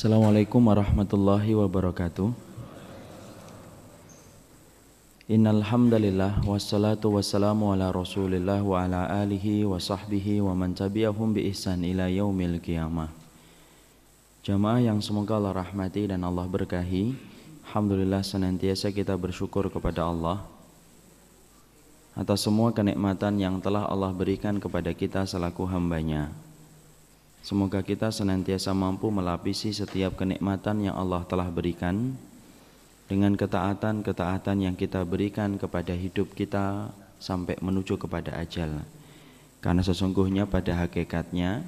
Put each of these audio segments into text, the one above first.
Assalamualaikum warahmatullahi wabarakatuh. Innal hamdalillah wassalatu wassalamu ala Rasulillah wa ala alihi wa sahbihi wa man tabi'ahum bi ihsan ila yaumil qiyamah. Jamaah yang semoga Allah rahmati dan Allah berkahi, alhamdulillah senantiasa kita bersyukur kepada Allah atas semua kenikmatan yang telah Allah berikan kepada kita selaku hambanya. Semoga kita senantiasa mampu melapisi setiap kenikmatan yang Allah telah berikan dengan ketaatan-ketaatan yang kita berikan kepada hidup kita sampai menuju kepada ajal. Karena sesungguhnya pada hakikatnya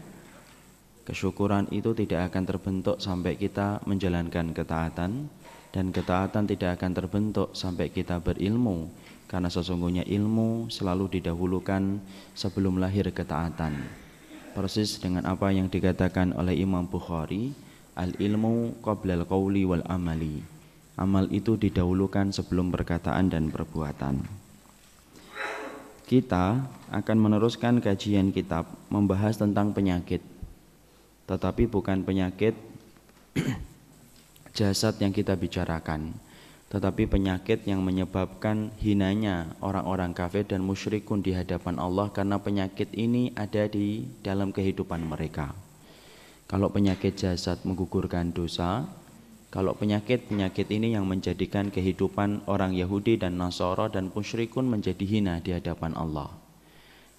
kesyukuran itu tidak akan terbentuk sampai kita menjalankan ketaatan, dan ketaatan tidak akan terbentuk sampai kita berilmu, karena sesungguhnya ilmu selalu didahulukan sebelum lahir ketaatan. Persis dengan apa yang dikatakan oleh Imam Bukhari, al-ilmu qablal qawli wal amali. Amal itu didahulukan sebelum perkataan dan perbuatan. Kita akan meneruskan kajian kitab membahas tentang penyakit, tetapi bukan penyakit jasad yang kita bicarakan, tetapi penyakit yang menyebabkan hinanya orang-orang kafir dan musyrikun di hadapan Allah, karena penyakit ini ada di dalam kehidupan mereka. Kalau penyakit jasad menggugurkan dosa, kalau penyakit ini yang menjadikan kehidupan orang Yahudi dan Nasara dan musyrikun menjadi hina di hadapan Allah.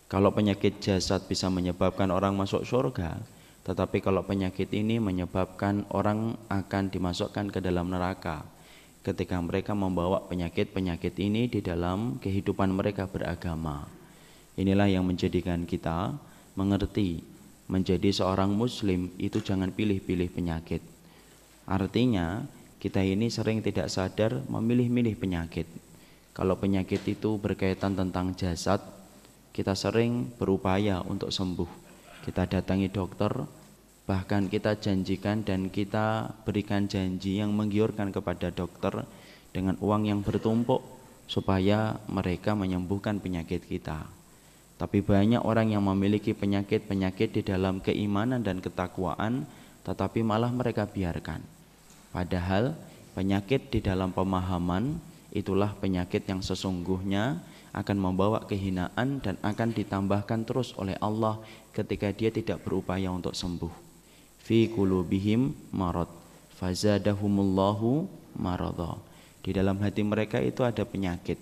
Kalau penyakit jasad bisa menyebabkan orang masuk surga, tetapi kalau penyakit ini menyebabkan orang akan dimasukkan ke dalam neraka ketika mereka membawa penyakit-penyakit ini di dalam kehidupan mereka beragama. Inilah yang menjadikan kita mengerti, menjadi seorang muslim itu jangan pilih-pilih penyakit. Artinya kita ini sering tidak sadar memilih-milih penyakit. Kalau penyakit itu berkaitan tentang jasad, kita sering berupaya untuk sembuh. Kita datangi dokter, bahkan kita janjikan dan kita berikan janji yang menggiurkan kepada dokter dengan uang yang bertumpuk supaya mereka menyembuhkan penyakit kita. Tapi banyak orang yang memiliki penyakit-penyakit di dalam keimanan dan ketakwaan, tetapi malah mereka biarkan. Padahal penyakit di dalam pemahaman itulah penyakit yang sesungguhnya akan membawa kehinaan dan akan ditambahkan terus oleh Allah ketika dia tidak berupaya untuk sembuh. Fi qulubihim marad fazadahumullahu maradha. Di dalam hati mereka itu ada penyakit.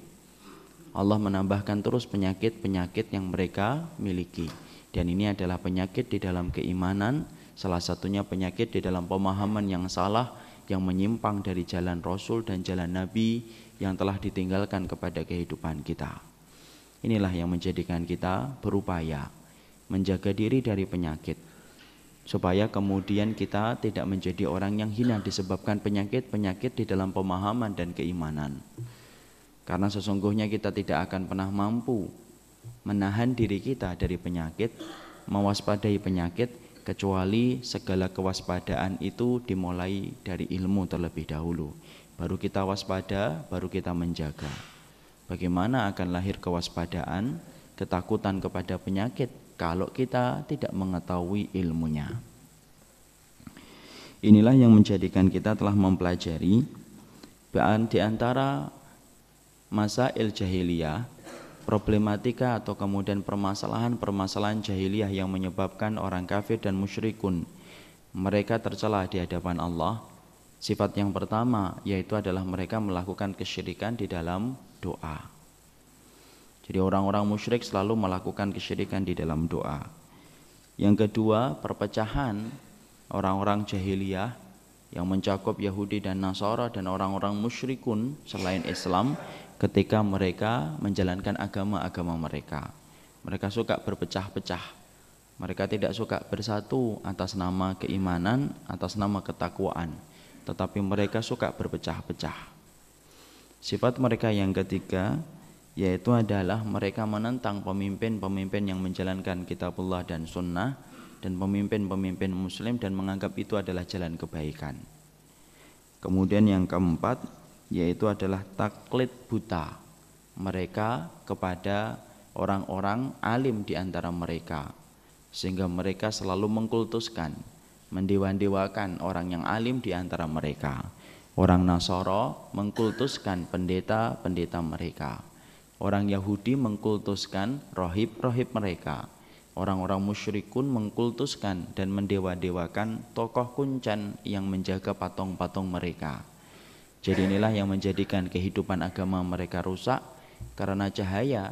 Allah menambahkan terus penyakit-penyakit yang mereka miliki. Dan ini adalah penyakit di dalam keimanan, salah satunya penyakit di dalam pemahaman yang salah, yang menyimpang dari jalan Rasul dan jalan Nabi yang telah ditinggalkan kepada kehidupan kita. Inilah yang menjadikan kita berupaya menjaga diri dari penyakit, supaya kemudian kita tidak menjadi orang yang hina disebabkan penyakit-penyakit di dalam pemahaman dan keimanan. Karena sesungguhnya kita tidak akan pernah mampu menahan diri kita dari penyakit, mewaspadai penyakit, kecuali segala kewaspadaan itu dimulai dari ilmu terlebih dahulu. Baru kita waspada, baru kita menjaga. Bagaimana akan lahir kewaspadaan, ketakutan kepada penyakit kalau kita tidak mengetahui ilmunya? Inilah yang menjadikan kita telah mempelajari di antara masail jahiliyah, problematika atau kemudian permasalahan-permasalahan jahiliyah yang menyebabkan orang kafir dan musyrikun mereka tercela di hadapan Allah. Sifat yang pertama yaitu adalah mereka melakukan kesyirikan di dalam doa. Jadi orang-orang musyrik selalu melakukan kesyirikan di dalam doa. Yang kedua, perpecahan orang-orang jahiliyah yang mencakup Yahudi dan Nasara dan orang-orang musyrikun selain Islam ketika mereka menjalankan agama-agama mereka. Mereka suka berpecah-pecah. Mereka tidak suka bersatu atas nama keimanan, atas nama ketakwaan, tetapi mereka suka berpecah-pecah. Sifat mereka yang ketiga yaitu adalah mereka menentang pemimpin-pemimpin yang menjalankan kitabullah dan sunnah dan pemimpin-pemimpin muslim dan menganggap itu adalah jalan kebaikan. Kemudian yang keempat yaitu adalah taklid buta mereka kepada orang-orang alim di antara mereka, sehingga mereka selalu mengkultuskan mendewa-dewakan orang yang alim di antara mereka. Orang Nasara mengkultuskan pendeta-pendeta mereka. Orang Yahudi mengkultuskan rohib-rohib mereka. Orang-orang musyrikun mengkultuskan dan mendewa-dewakan tokoh kuncen yang menjaga patung-patung mereka. Jadi inilah yang menjadikan kehidupan agama mereka rusak, karena cahaya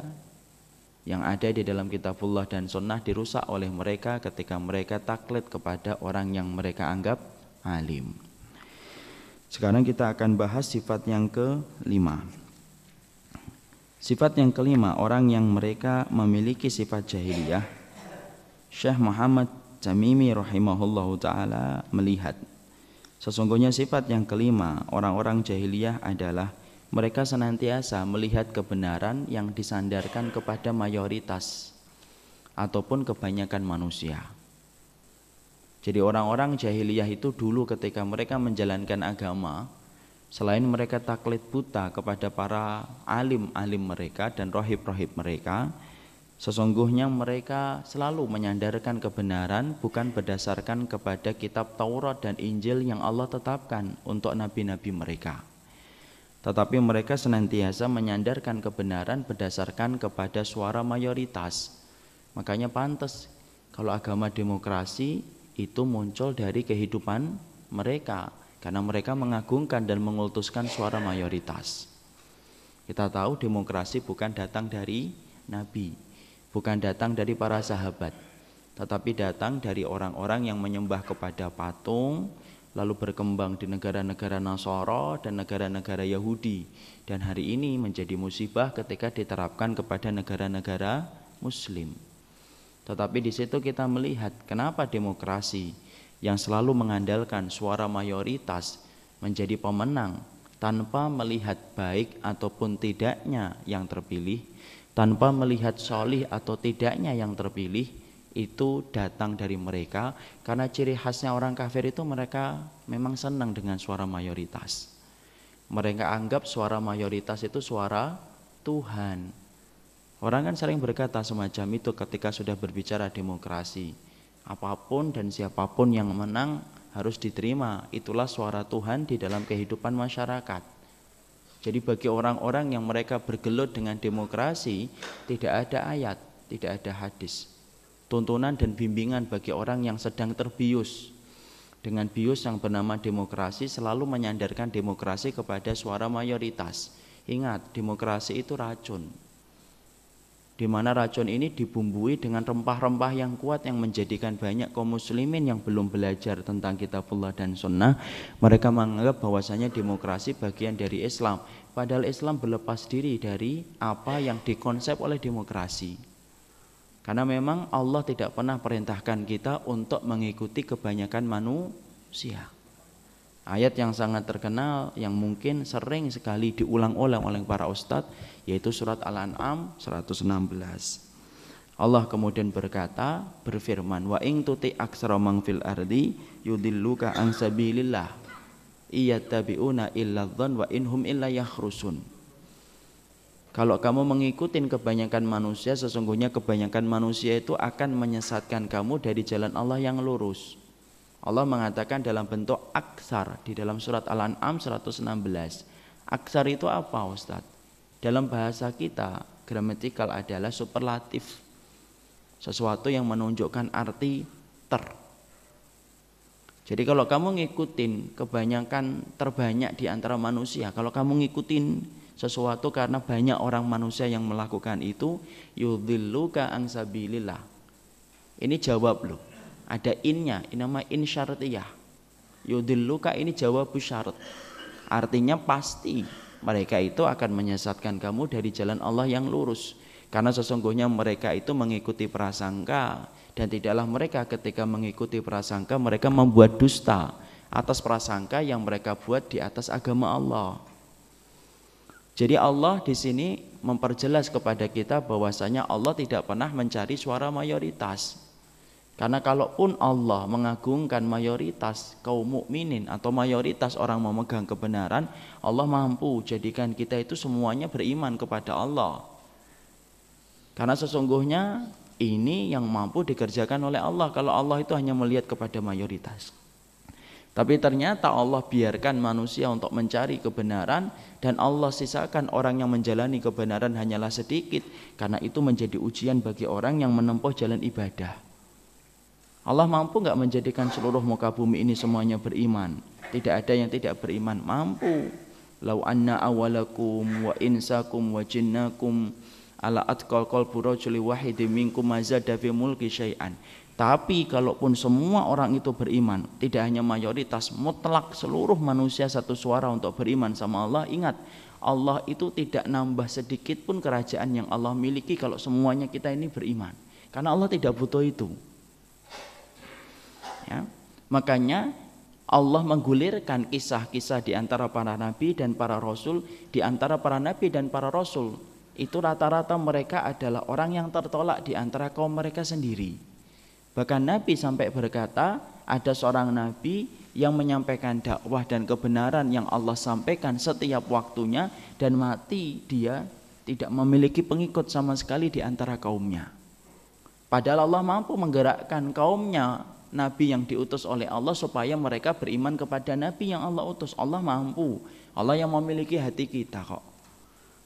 yang ada di dalam kitabullah dan sunnah dirusak oleh mereka ketika mereka taklid kepada orang yang mereka anggap alim. Sekarang kita akan bahas sifat yang kelima. Sifat yang kelima, orang yang mereka memiliki sifat jahiliyah. Syekh Muhammad Tamimi rahimahullahu ta'ala melihat, sesungguhnya sifat yang kelima orang-orang jahiliyah adalah mereka senantiasa melihat kebenaran yang disandarkan kepada mayoritas ataupun kebanyakan manusia. Jadi orang-orang jahiliyah itu dulu ketika mereka menjalankan agama, selain mereka taklid buta kepada para alim-alim mereka dan rohib-rohib mereka, sesungguhnya mereka selalu menyandarkan kebenaran bukan berdasarkan kepada kitab Taurat dan Injil yang Allah tetapkan untuk nabi-nabi mereka, tetapi mereka senantiasa menyandarkan kebenaran berdasarkan kepada suara mayoritas. Makanya pantas kalau agama demokrasi itu muncul dari kehidupan mereka, karena mereka mengagungkan dan mengultuskan suara mayoritas. Kita tahu demokrasi bukan datang dari nabi, bukan datang dari para sahabat, tetapi datang dari orang-orang yang menyembah kepada patung, lalu berkembang di negara-negara Nasara dan negara-negara Yahudi, dan hari ini menjadi musibah ketika diterapkan kepada negara-negara Muslim. Tetapi di situ kita melihat kenapa demokrasi yang selalu mengandalkan suara mayoritas menjadi pemenang tanpa melihat baik ataupun tidaknya yang terpilih, tanpa melihat solih atau tidaknya yang terpilih, itu datang dari mereka, karena ciri khasnya orang kafir itu mereka memang senang dengan suara mayoritas. Mereka anggap suara mayoritas itu suara Tuhan. Orang kan sering berkata semacam itu ketika sudah berbicara demokrasi. Apapun dan siapapun yang menang harus diterima, itulah suara Tuhan di dalam kehidupan masyarakat. Jadi bagi orang-orang yang mereka bergelut dengan demokrasi, tidak ada ayat, tidak ada hadis, tuntunan dan bimbingan bagi orang yang sedang terbius dengan bius yang bernama demokrasi, selalu menyandarkan demokrasi kepada suara mayoritas. Ingat, demokrasi itu racun, di mana racun ini dibumbui dengan rempah-rempah yang kuat yang menjadikan banyak kaum muslimin yang belum belajar tentang kitabullah dan sunnah, mereka menganggap bahwasanya demokrasi bagian dari Islam, padahal Islam berlepas diri dari apa yang dikonsep oleh demokrasi. Karena memang Allah tidak pernah perintahkan kita untuk mengikuti kebanyakan manusia. Ayat yang sangat terkenal yang mungkin sering sekali diulang-ulang oleh para ustadz, yaitu surat Al-An'am 116. Allah kemudian berfirman, wa in tuti aksara man fil ardi yudilluka an sabilillah iyattabi'una illa dzan wa inhum illa yakhrusun. Kalau kamu mengikuti kebanyakan manusia, sesungguhnya kebanyakan manusia itu akan menyesatkan kamu dari jalan Allah yang lurus. Allah mengatakan dalam bentuk aksar di dalam surat Al-An'am 116. Aksar itu apa, Ustaz? Dalam bahasa kita, gramatikal adalah superlatif, sesuatu yang menunjukkan arti ter. Jadi kalau kamu ngikutin kebanyakan terbanyak di antara manusia, kalau kamu ngikutin sesuatu karena banyak orang manusia yang melakukan itu, yudhilluka an sabilillah. Ini jawab loh. Ada innya, ini nama in syartiyah. Yudhilluka ini jawab syarat. Artinya pasti mereka itu akan menyesatkan kamu dari jalan Allah yang lurus. Karena sesungguhnya mereka itu mengikuti prasangka, dan tidaklah mereka ketika mengikuti prasangka mereka membuat dusta atas prasangka yang mereka buat di atas agama Allah. Jadi Allah di sini memperjelas kepada kita bahwasanya Allah tidak pernah mencari suara mayoritas. Karena kalaupun Allah mengagungkan mayoritas kaum mukminin atau mayoritas orang memegang kebenaran, Allah mampu jadikan kita itu semuanya beriman kepada Allah. Karena sesungguhnya Ini yang mampu dikerjakan oleh Allah. Kalau Allah itu hanya melihat kepada mayoritas. Tapi ternyata Allah biarkan manusia untuk mencari kebenaran, dan Allah sisakan orang yang menjalani kebenaran hanyalah sedikit. Karena itu menjadi ujian bagi orang yang menempuh jalan ibadah. Allah mampu gak menjadikan seluruh muka bumi ini semuanya beriman? Tidak ada yang tidak beriman. Mampu. Lau anna awalakum wa insakum wa jinnakum ala atqal qalbi rajulin wahidin minkum mazada fi mulki syai'an. Tapi kalaupun semua orang itu beriman, tidak hanya mayoritas, mutlak seluruh manusia satu suara untuk beriman sama Allah, ingat, Allah itu tidak nambah sedikit pun kerajaan yang Allah miliki kalau semuanya kita ini beriman. Karena Allah tidak butuh itu. Ya. Makanya Allah menggulirkan kisah-kisah di antara para nabi dan para rasul. Di antara para nabi dan para rasul itu rata-rata mereka adalah orang yang tertolak di antara kaum mereka sendiri. Bahkan Nabi sampai berkata, ada seorang nabi yang menyampaikan dakwah dan kebenaran yang Allah sampaikan setiap waktunya, dan mati dia tidak memiliki pengikut sama sekali di antara kaumnya. Padahal Allah mampu menggerakkan kaumnya, nabi yang diutus oleh Allah, supaya mereka beriman kepada nabi yang Allah utus. Allah mampu. Allah yang memiliki hati kita kok.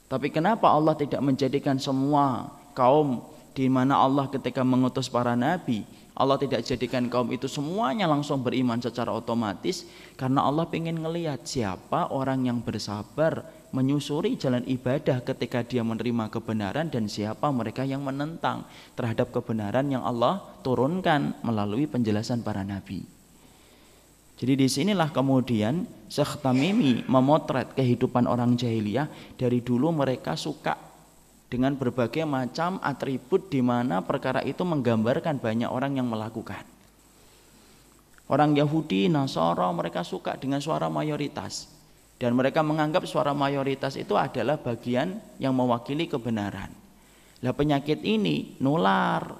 Tapi kenapa Allah tidak menjadikan semua kaum di mana Allah ketika mengutus para nabi, Allah tidak jadikan kaum itu semuanya langsung beriman secara otomatis? Karena Allah ingin ngelihat siapa orang yang bersabar menyusuri jalan ibadah ketika dia menerima kebenaran, dan siapa mereka yang menentang terhadap kebenaran yang Allah turunkan melalui penjelasan para nabi. Jadi disinilah kemudian Syekh Tamimi memotret kehidupan orang jahiliyah. Dari dulu mereka suka dengan berbagai macam atribut di mana perkara itu menggambarkan banyak orang yang melakukan. Orang Yahudi, Nasara, mereka suka dengan suara mayoritas. Dan mereka menganggap suara mayoritas itu adalah bagian yang mewakili kebenaran. Lah penyakit ini nular.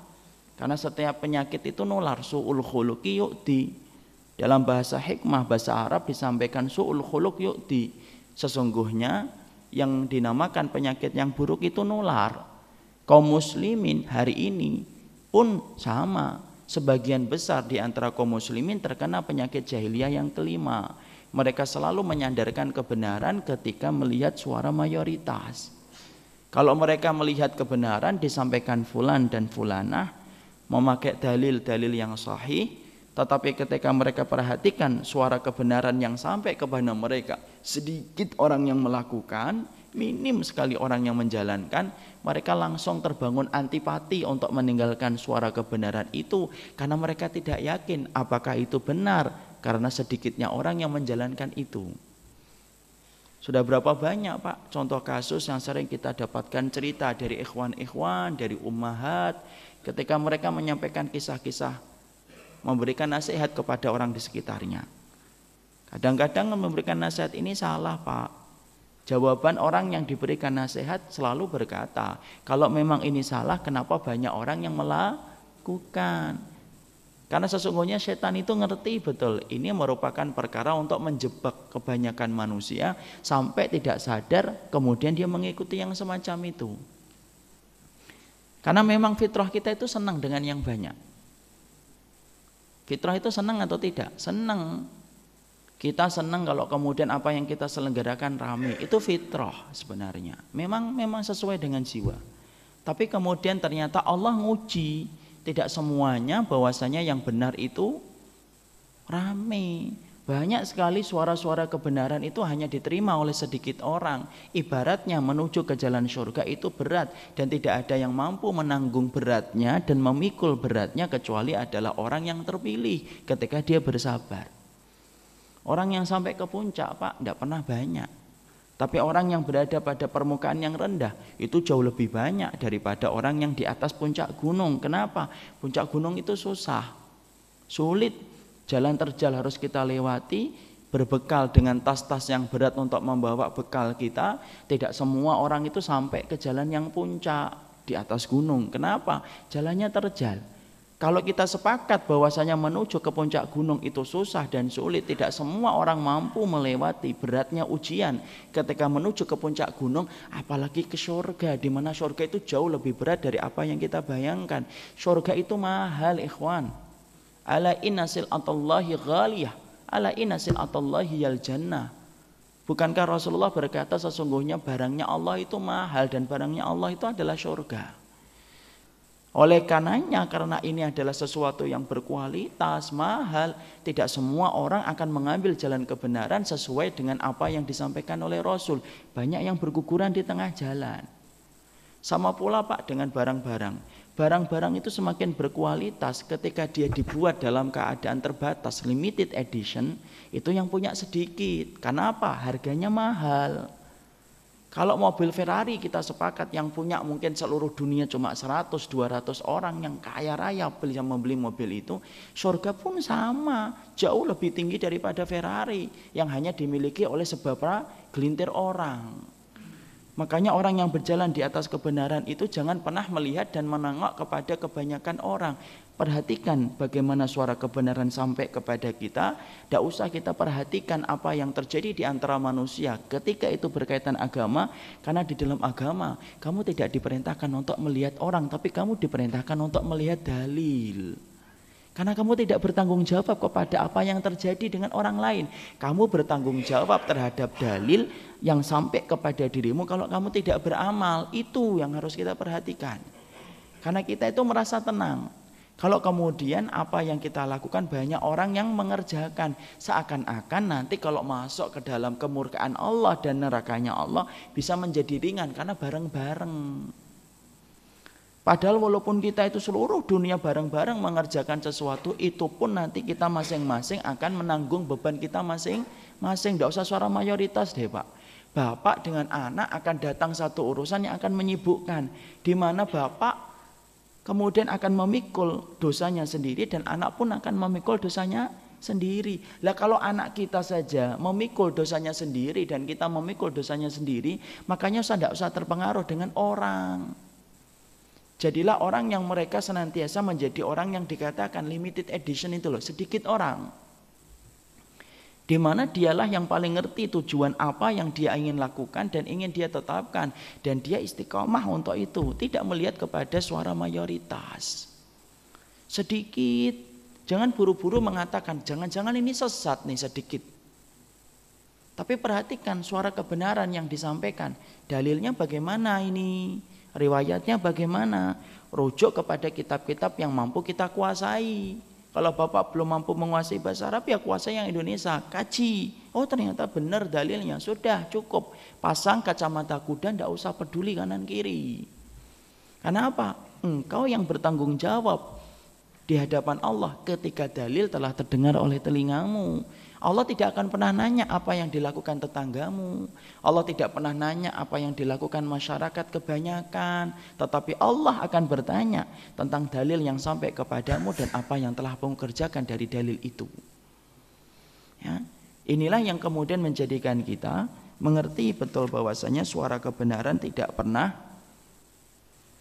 Karena setiap penyakit itu nular. Su'ul khuluqi yu'ti. Dalam bahasa hikmah, bahasa Arab disampaikan su'ul khuluq yu'ti. Sesungguhnya yang dinamakan penyakit yang buruk itu nular. Kaum muslimin hari ini pun sama. Sebagian besar di antara kaum muslimin terkena penyakit jahiliyah yang kelima. Mereka selalu menyandarkan kebenaran ketika melihat suara mayoritas. Kalau mereka melihat kebenaran disampaikan fulan dan fulanah, memakai dalil-dalil yang sahih, tetapi ketika mereka perhatikan suara kebenaran yang sampai kepada mereka, sedikit orang yang melakukan, minim sekali orang yang menjalankan, mereka langsung terbangun antipati untuk meninggalkan suara kebenaran itu, karena mereka tidak yakin apakah itu benar, karena sedikitnya orang yang menjalankan itu. Sudah berapa banyak Pak contoh kasus yang sering kita dapatkan cerita dari ikhwan-ikhwan, dari ummahat, ketika mereka menyampaikan kisah-kisah, memberikan nasihat kepada orang di sekitarnya. Kadang-kadang memberikan nasihat ini salah Pak. Jawaban orang yang diberikan nasihat selalu berkata, kalau memang ini salah, kenapa banyak orang yang melakukan? Karena sesungguhnya setan itu ngerti betul ini merupakan perkara untuk menjebak kebanyakan manusia sampai tidak sadar, kemudian dia mengikuti yang semacam itu. Karena memang fitrah kita itu senang dengan yang banyak. Fitrah itu senang atau tidak? Senang. Kita senang kalau kemudian apa yang kita selenggarakan ramai. Itu fitrah sebenarnya. Memang sesuai dengan jiwa. Tapi kemudian ternyata Allah nguji. Tidak semuanya bahwasanya yang benar itu ramai. Banyak sekali suara-suara kebenaran itu hanya diterima oleh sedikit orang. Ibaratnya menuju ke jalan surga itu berat, dan tidak ada yang mampu menanggung beratnya dan memikul beratnya kecuali adalah orang yang terpilih ketika dia bersabar. Orang yang sampai ke puncak Pak tidak pernah banyak. Tapi orang yang berada pada permukaan yang rendah itu jauh lebih banyak daripada orang yang di atas puncak gunung. Kenapa? Puncak gunung itu susah, sulit. Jalan terjal harus kita lewati, berbekal dengan tas-tas yang berat untuk membawa bekal kita. Tidak semua orang itu sampai ke jalan yang puncak di atas gunung. Kenapa? Jalannya terjal. Kalau kita sepakat bahwasanya menuju ke puncak gunung itu susah dan sulit, tidak semua orang mampu melewati beratnya ujian ketika menuju ke puncak gunung, apalagi ke surga, di mana surga itu jauh lebih berat dari apa yang kita bayangkan. Surga itu mahal, ikhwan. Ala inna sil'atallahi ghaliyah, ala inna sil'atallahi yal jannah. Bukankah Rasulullah berkata sesungguhnya barangnya Allah itu mahal dan barangnya Allah itu adalah surga. Oleh karenanya, karena ini adalah sesuatu yang berkualitas, mahal, tidak semua orang akan mengambil jalan kebenaran sesuai dengan apa yang disampaikan oleh Rasul. Banyak yang berguguran di tengah jalan. Sama pula Pak dengan barang-barang. Barang-barang itu semakin berkualitas ketika dia dibuat dalam keadaan terbatas, limited edition, itu yang punya sedikit. Karena apa? Harganya mahal. Kalau mobil Ferrari kita sepakat yang punya mungkin seluruh dunia cuma 100-200 orang yang kaya raya bisa membeli mobil itu. Surga pun sama, jauh lebih tinggi daripada Ferrari yang hanya dimiliki oleh seberapa gelintir orang. Makanya orang yang berjalan di atas kebenaran itu jangan pernah melihat dan menengok kepada kebanyakan orang. Perhatikan bagaimana suara kebenaran sampai kepada kita. Tidak usah kita perhatikan apa yang terjadi di antara manusia ketika itu berkaitan agama. Karena di dalam agama kamu tidak diperintahkan untuk melihat orang, tapi kamu diperintahkan untuk melihat dalil. Karena kamu tidak bertanggung jawab kepada apa yang terjadi dengan orang lain. Kamu bertanggung jawab terhadap dalil yang sampai kepada dirimu kalau kamu tidak beramal. Itu yang harus kita perhatikan. Karena kita itu merasa tenang. Kalau kemudian apa yang kita lakukan banyak orang yang mengerjakan, seakan-akan nanti kalau masuk ke dalam kemurkaan Allah dan nerakanya Allah bisa menjadi ringan karena bareng-bareng. Padahal walaupun kita itu seluruh dunia bareng-bareng mengerjakan sesuatu, itu pun nanti kita masing-masing akan menanggung beban kita masing-masing. Tidak usah suara mayoritas deh Pak. Bapak dengan anak akan datang satu urusan yang akan menyibukkan, di mana bapak kemudian akan memikul dosanya sendiri dan anak pun akan memikul dosanya sendiri. Lah kalau anak kita saja memikul dosanya sendiri dan kita memikul dosanya sendiri, makanya tidak usah terpengaruh dengan orang. Jadilah orang yang mereka senantiasa menjadi orang yang dikatakan limited edition itu loh, sedikit orang. Di mana dialah yang paling ngerti tujuan apa yang dia ingin lakukan dan ingin dia tetapkan, dan dia istiqomah untuk itu, tidak melihat kepada suara mayoritas. Sedikit, jangan buru-buru mengatakan jangan-jangan ini sesat nih sedikit. Tapi perhatikan suara kebenaran yang disampaikan, dalilnya bagaimana ini, riwayatnya bagaimana, rujuk kepada kitab-kitab yang mampu kita kuasai. Kalau Bapak belum mampu menguasai bahasa Arab, ya kuasai yang Indonesia, kaji. Oh ternyata benar dalilnya, sudah cukup. Pasang kacamata kuda, tidak usah peduli kanan kiri. Karena apa? Engkau yang bertanggung jawab di hadapan Allah ketika dalil telah terdengar oleh telingamu. Allah tidak akan pernah nanya apa yang dilakukan tetanggamu. Allah tidak pernah nanya apa yang dilakukan masyarakat kebanyakan. Tetapi Allah akan bertanya tentang dalil yang sampai kepadamu dan apa yang telah kamu kerjakan dari dalil itu. Ya, inilah yang kemudian menjadikan kita mengerti betul bahwasanya suara kebenaran tidak pernah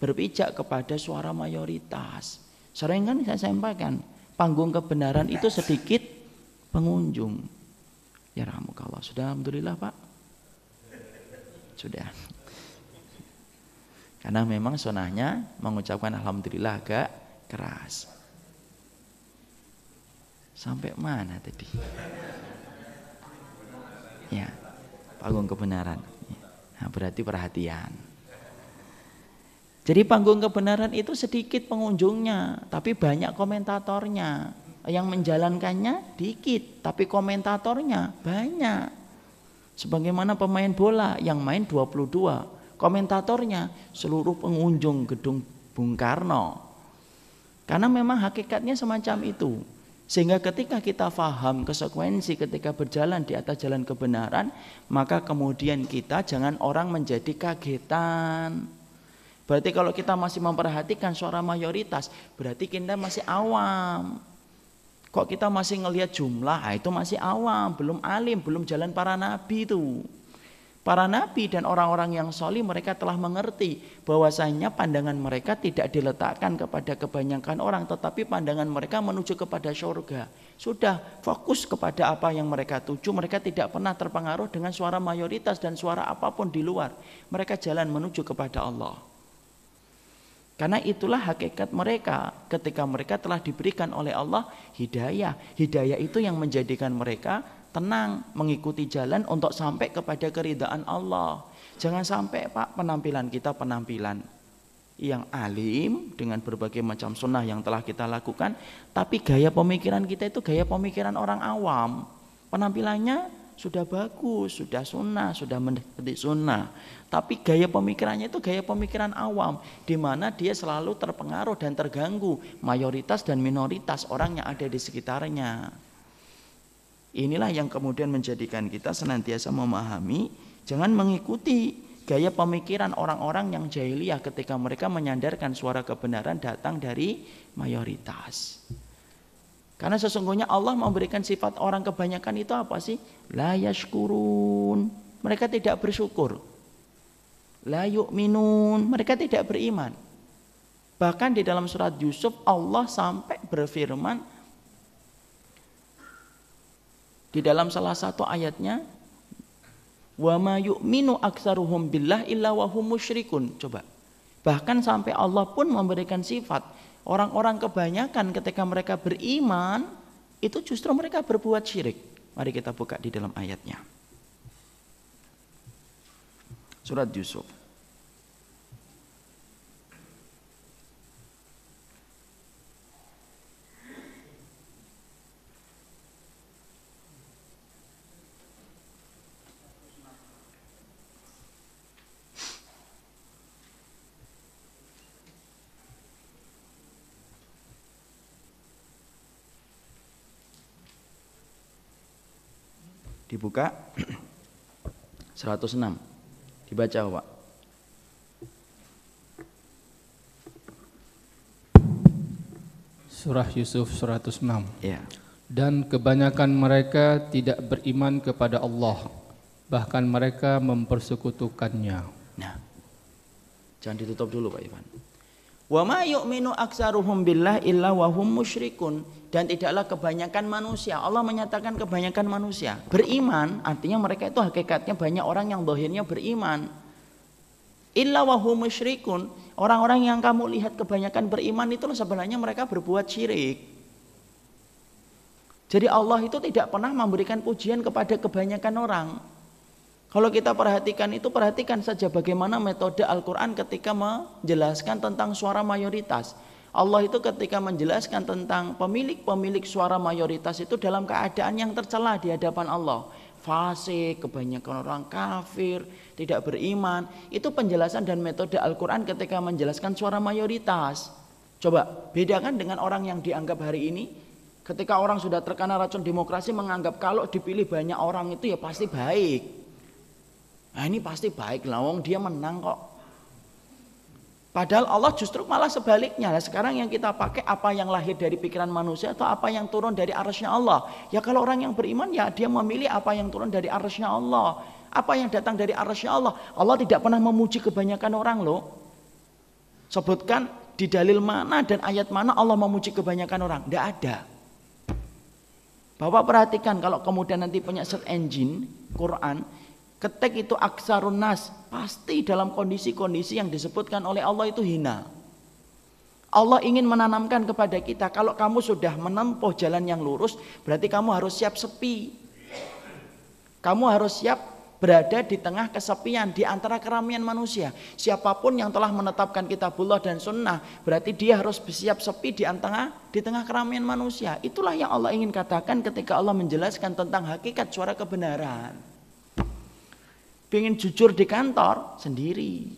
berpijak kepada suara mayoritas. Sering kan saya sampaikan, panggung kebenaran itu sedikit pengunjung. Ya rahmukallah. Sudah alhamdulillah Pak? Sudah. Karena memang sunahnya mengucapkan alhamdulillah agak keras. Sampai mana tadi? Ya, panggung kebenaran. Nah, berarti perhatian. Jadi panggung kebenaran itu sedikit pengunjungnya, tapi banyak komentatornya. Yang menjalankannya dikit, tapi komentatornya banyak. Sebagaimana pemain bola yang main 22, komentatornya seluruh pengunjung gedung Bung Karno. Karena memang hakikatnya semacam itu. Sehingga ketika kita faham konsekuensi ketika berjalan di atas jalan kebenaran, maka kemudian kita jangan orang menjadi kagetan. Berarti kalau kita masih memperhatikan suara mayoritas, berarti kita masih awam. Kok kita masih ngelihat jumlah, itu masih awam, belum alim, belum jalan para nabi itu. Para nabi dan orang-orang yang sholih mereka telah mengerti bahwasanya pandangan mereka tidak diletakkan kepada kebanyakan orang, tetapi pandangan mereka menuju kepada surga. Sudah fokus kepada apa yang mereka tuju, mereka tidak pernah terpengaruh dengan suara mayoritas dan suara apapun di luar. Mereka jalan menuju kepada Allah. Karena itulah hakikat mereka ketika mereka telah diberikan oleh Allah hidayah. Hidayah itu yang menjadikan mereka tenang mengikuti jalan untuk sampai kepada keridhaan Allah. Jangan sampai Pak penampilan kita penampilan yang alim dengan berbagai macam sunnah yang telah kita lakukan, tapi gaya pemikiran kita itu gaya pemikiran orang awam. Penampilannya sudah bagus, sudah sunnah, sudah mendekati sunnah, tapi gaya pemikirannya itu gaya pemikiran awam, di mana dia selalu terpengaruh dan terganggu mayoritas dan minoritas orang yang ada di sekitarnya. Inilah yang kemudian menjadikan kita senantiasa memahami, jangan mengikuti gaya pemikiran orang-orang yang jahiliyah ketika mereka menyandarkan suara kebenaran datang dari mayoritas. Karena sesungguhnya Allah memberikan sifat orang kebanyakan itu apa sih? La yashkurun, mereka tidak bersyukur. La yu'minun, mereka tidak beriman. Bahkan di dalam surat Yusuf Allah sampai berfirman di dalam salah satu ayatnya, wa ma yu'minu aktsaruhum billah illa wa hum musyrikun. Coba. Bahkan sampai Allah pun memberikan sifat orang-orang kebanyakan ketika mereka beriman itu justru mereka berbuat syirik. Mari kita buka di dalam ayatnya. Surat Yusuf. Dibuka 106. Dibaca Pak. Surah Yusuf 106. Ya. Dan kebanyakan mereka tidak beriman kepada Allah, bahkan mereka mempersekutukannya. Nah, jangan ditutup dulu Pak Ivan. Wa ma yu'minu aktsaruhum billah illa wa hum musyrikun. Dan tidaklah kebanyakan manusia, Allah menyatakan kebanyakan manusia beriman, artinya mereka itu hakikatnya banyak orang yang zahirnya beriman. Illa wa hum musyrikun, orang-orang yang kamu lihat kebanyakan beriman itu sebenarnya mereka berbuat syirik. Jadi Allah itu tidak pernah memberikan pujian kepada kebanyakan orang. Kalau kita perhatikan itu, perhatikan saja bagaimana metode Al-Quran ketika menjelaskan tentang suara mayoritas. Allah itu ketika menjelaskan tentang pemilik-pemilik suara mayoritas itu dalam keadaan yang tercela di hadapan Allah. Fasik, kebanyakan orang kafir, tidak beriman. Itu penjelasan dan metode Al-Quran ketika menjelaskan suara mayoritas. Coba bedakan dengan orang yang dianggap hari ini. Ketika orang sudah terkena racun demokrasi menganggap kalau dipilih banyak orang itu ya pasti baik. Nah ini pasti baik lah, wong dia menang kok. Padahal Allah justru malah sebaliknya. Nah, sekarang yang kita pakai apa yang lahir dari pikiran manusia atau apa yang turun dari arsy-Nya Allah. Ya kalau orang yang beriman ya dia memilih apa yang turun dari arsy-Nya Allah. Apa yang datang dari arsy-Nya Allah. Allah tidak pernah memuji kebanyakan orang loh. Sebutkan di dalil mana dan ayat mana Allah memuji kebanyakan orang. Tidak ada. Bapak perhatikan kalau kemudian nanti punya search engine Quran, ketik itu aksarun nas, pasti dalam kondisi-kondisi yang disebutkan oleh Allah itu hina. Allah ingin menanamkan kepada kita, kalau kamu sudah menempuh jalan yang lurus, berarti kamu harus siap sepi. Kamu harus siap berada di tengah kesepian, di antara keramaian manusia. Siapapun yang telah menetapkan kitabullah dan sunnah, berarti dia harus bersiap sepi di tengah keramaian manusia. Itulah yang Allah ingin katakan ketika Allah menjelaskan tentang hakikat suara kebenaran. Pengen jujur di kantor sendiri,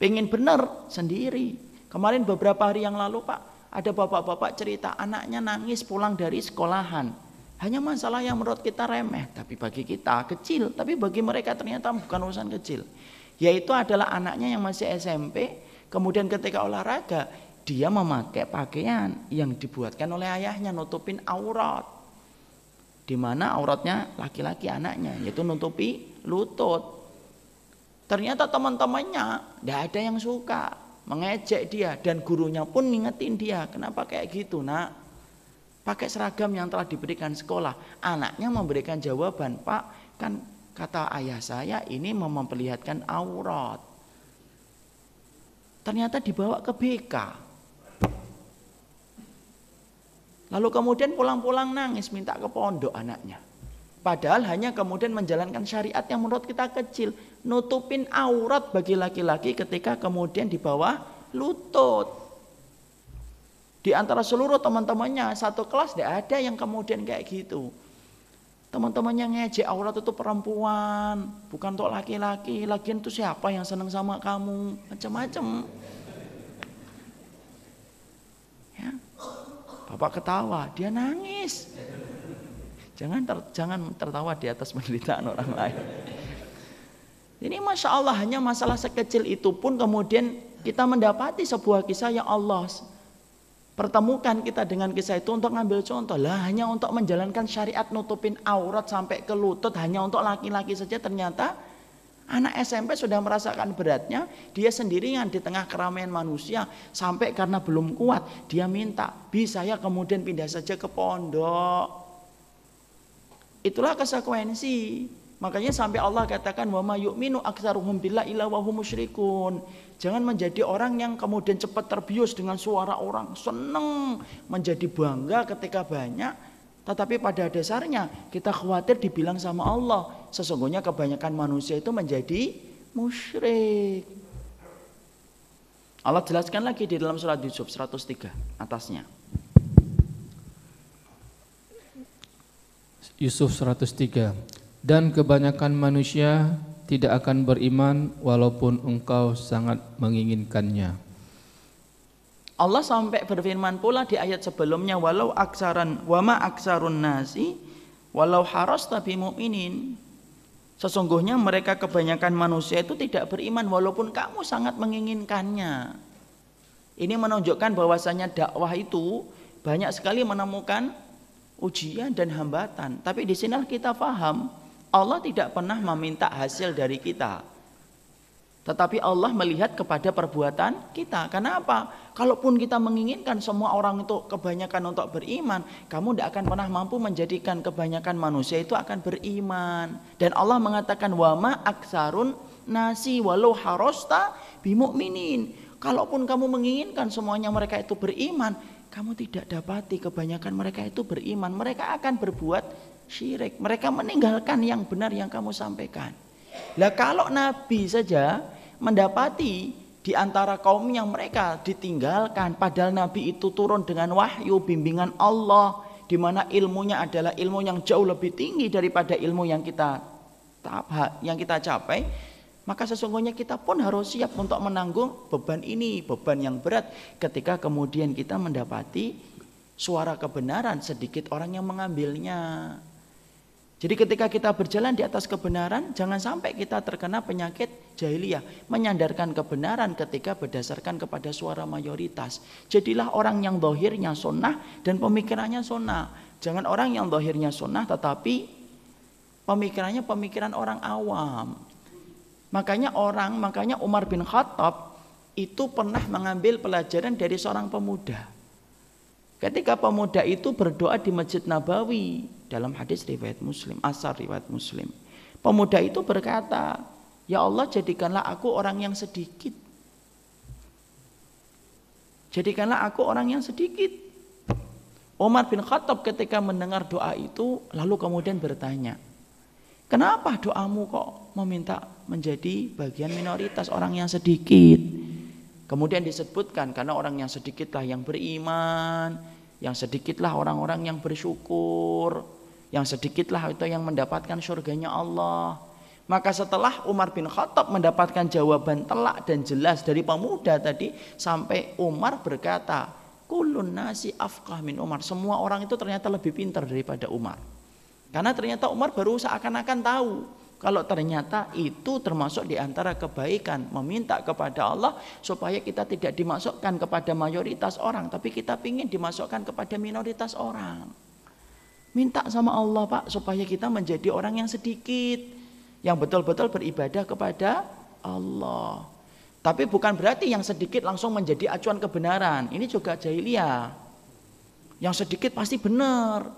pengen benar sendiri. Kemarin beberapa hari yang lalu Pak, ada bapak-bapak cerita anaknya nangis pulang dari sekolahan. Hanya masalah yang menurut kita remeh, tapi bagi kita kecil, tapi bagi mereka ternyata bukan urusan kecil. Yaitu adalah anaknya yang masih SMP, kemudian ketika olahraga dia memakai pakaian yang dibuatkan oleh ayahnya nutupin aurat. di mana auratnya laki-laki anaknya, yaitu nutupi lutut. Ternyata teman-temannya tidak ada yang suka, mengejek dia, dan gurunya pun ngingetin dia, kenapa kayak gitu nak? Pakai seragam yang telah diberikan sekolah. Anaknya memberikan jawaban, Pak, kan kata ayah saya ini memperlihatkan aurat. Ternyata dibawa ke BK. Lalu kemudian pulang-pulang nangis minta ke pondok anaknya. Padahal hanya kemudian menjalankan syariat yang menurut kita kecil. Nutupin aurat bagi laki-laki ketika kemudian di bawah lutut. Di antara seluruh teman-temannya satu kelas tidak ada yang kemudian kayak gitu. Teman-temannya ngejek aurat itu perempuan, bukan untuk laki-laki. Lagian itu siapa yang senang sama kamu? Macam-macam. Ya. Bapak ketawa, dia nangis. Jangan tertawa di atas penderitaan orang lain. Ini Masya Allah, hanya masalah sekecil itu pun kemudian kita mendapati sebuah kisah yang Allah pertemukan kita dengan kisah itu untuk ngambil contoh. Lah hanya untuk menjalankan syariat nutupin aurat sampai ke lutut hanya untuk laki-laki saja, ternyata anak SMP sudah merasakan beratnya. Dia sendirian di tengah keramaian manusia, sampai karena belum kuat dia minta, bisa ya kemudian pindah saja ke pondok. Itulah konsekuensi. Makanya sampai Allah katakan wa ma yu'minu aktsaruhum billahi illa wa hum musyrikun. Jangan menjadi orang yang kemudian cepat terbius dengan suara orang, senang, menjadi bangga ketika banyak, tetapi pada dasarnya kita khawatir dibilang sama Allah, sesungguhnya kebanyakan manusia itu menjadi musyrik. Allah jelaskan lagi di dalam surat Yusuf 103 atasnya. Yusuf 103. Dan kebanyakan manusia tidak akan beriman walaupun engkau sangat menginginkannya. Allah sampai berfirman pula di ayat sebelumnya, walau aksaran wama aksarun nasi walau harasta bimu'minin. Sesungguhnya mereka kebanyakan manusia itu tidak beriman walaupun kamu sangat menginginkannya. Ini menunjukkan bahwasanya dakwah itu banyak sekali menemukan ujian dan hambatan. Tapi di sini kita paham, Allah tidak pernah meminta hasil dari kita, tetapi Allah melihat kepada perbuatan kita. Kenapa? Kalaupun kita menginginkan semua orang itu kebanyakan untuk beriman, kamu tidak akan pernah mampu menjadikan kebanyakan manusia itu akan beriman. Dan Allah mengatakan wama aksarun nasi walau harasta bimu'minin. Kalaupun kamu menginginkan semuanya mereka itu beriman, kamu tidak dapati kebanyakan mereka itu beriman. Mereka akan berbuat syirik. Mereka meninggalkan yang benar yang kamu sampaikan. Lah kalau Nabi saja mendapati di antara kaum yang mereka ditinggalkan, padahal Nabi itu turun dengan wahyu bimbingan Allah, di mana ilmunya adalah ilmu yang jauh lebih tinggi daripada ilmu yang kita capai, maka sesungguhnya kita pun harus siap untuk menanggung beban ini, beban yang berat ketika kemudian kita mendapati suara kebenaran sedikit orang yang mengambilnya. Jadi ketika kita berjalan di atas kebenaran, jangan sampai kita terkena penyakit jahiliyah, menyandarkan kebenaran ketika berdasarkan kepada suara mayoritas. Jadilah orang yang zahirnya sunnah dan pemikirannya sunnah. Jangan orang yang zahirnya sunnah tetapi pemikirannya pemikiran orang awam. Makanya Umar bin Khattab itu pernah mengambil pelajaran dari seorang pemuda. Ketika pemuda itu berdoa di Masjid Nabawi, dalam hadis riwayat Muslim, asar riwayat Muslim, pemuda itu berkata, ya Allah jadikanlah aku orang yang sedikit. Jadikanlah aku orang yang sedikit. Umar bin Khattab ketika mendengar doa itu lalu kemudian bertanya, kenapa doamu kok meminta menjadi bagian minoritas, orang yang sedikit? Kemudian disebutkan karena orang yang sedikitlah yang beriman, yang sedikitlah orang-orang yang bersyukur, yang sedikitlah itu yang mendapatkan surganya Allah. Maka setelah Umar bin Khattab mendapatkan jawaban telak dan jelas dari pemuda tadi, sampai Umar berkata, kullun nasi afqah min Umar. Semua orang itu ternyata lebih pintar daripada Umar. Karena ternyata Umar baru seakan-akan tahu kalau ternyata itu termasuk di antara kebaikan, meminta kepada Allah supaya kita tidak dimasukkan kepada mayoritas orang, tapi kita ingin dimasukkan kepada minoritas orang. Minta sama Allah Pak supaya kita menjadi orang yang sedikit, yang betul-betul beribadah kepada Allah. Tapi bukan berarti yang sedikit langsung menjadi acuan kebenaran. Ini juga jahiliyah. Yang sedikit pasti benar.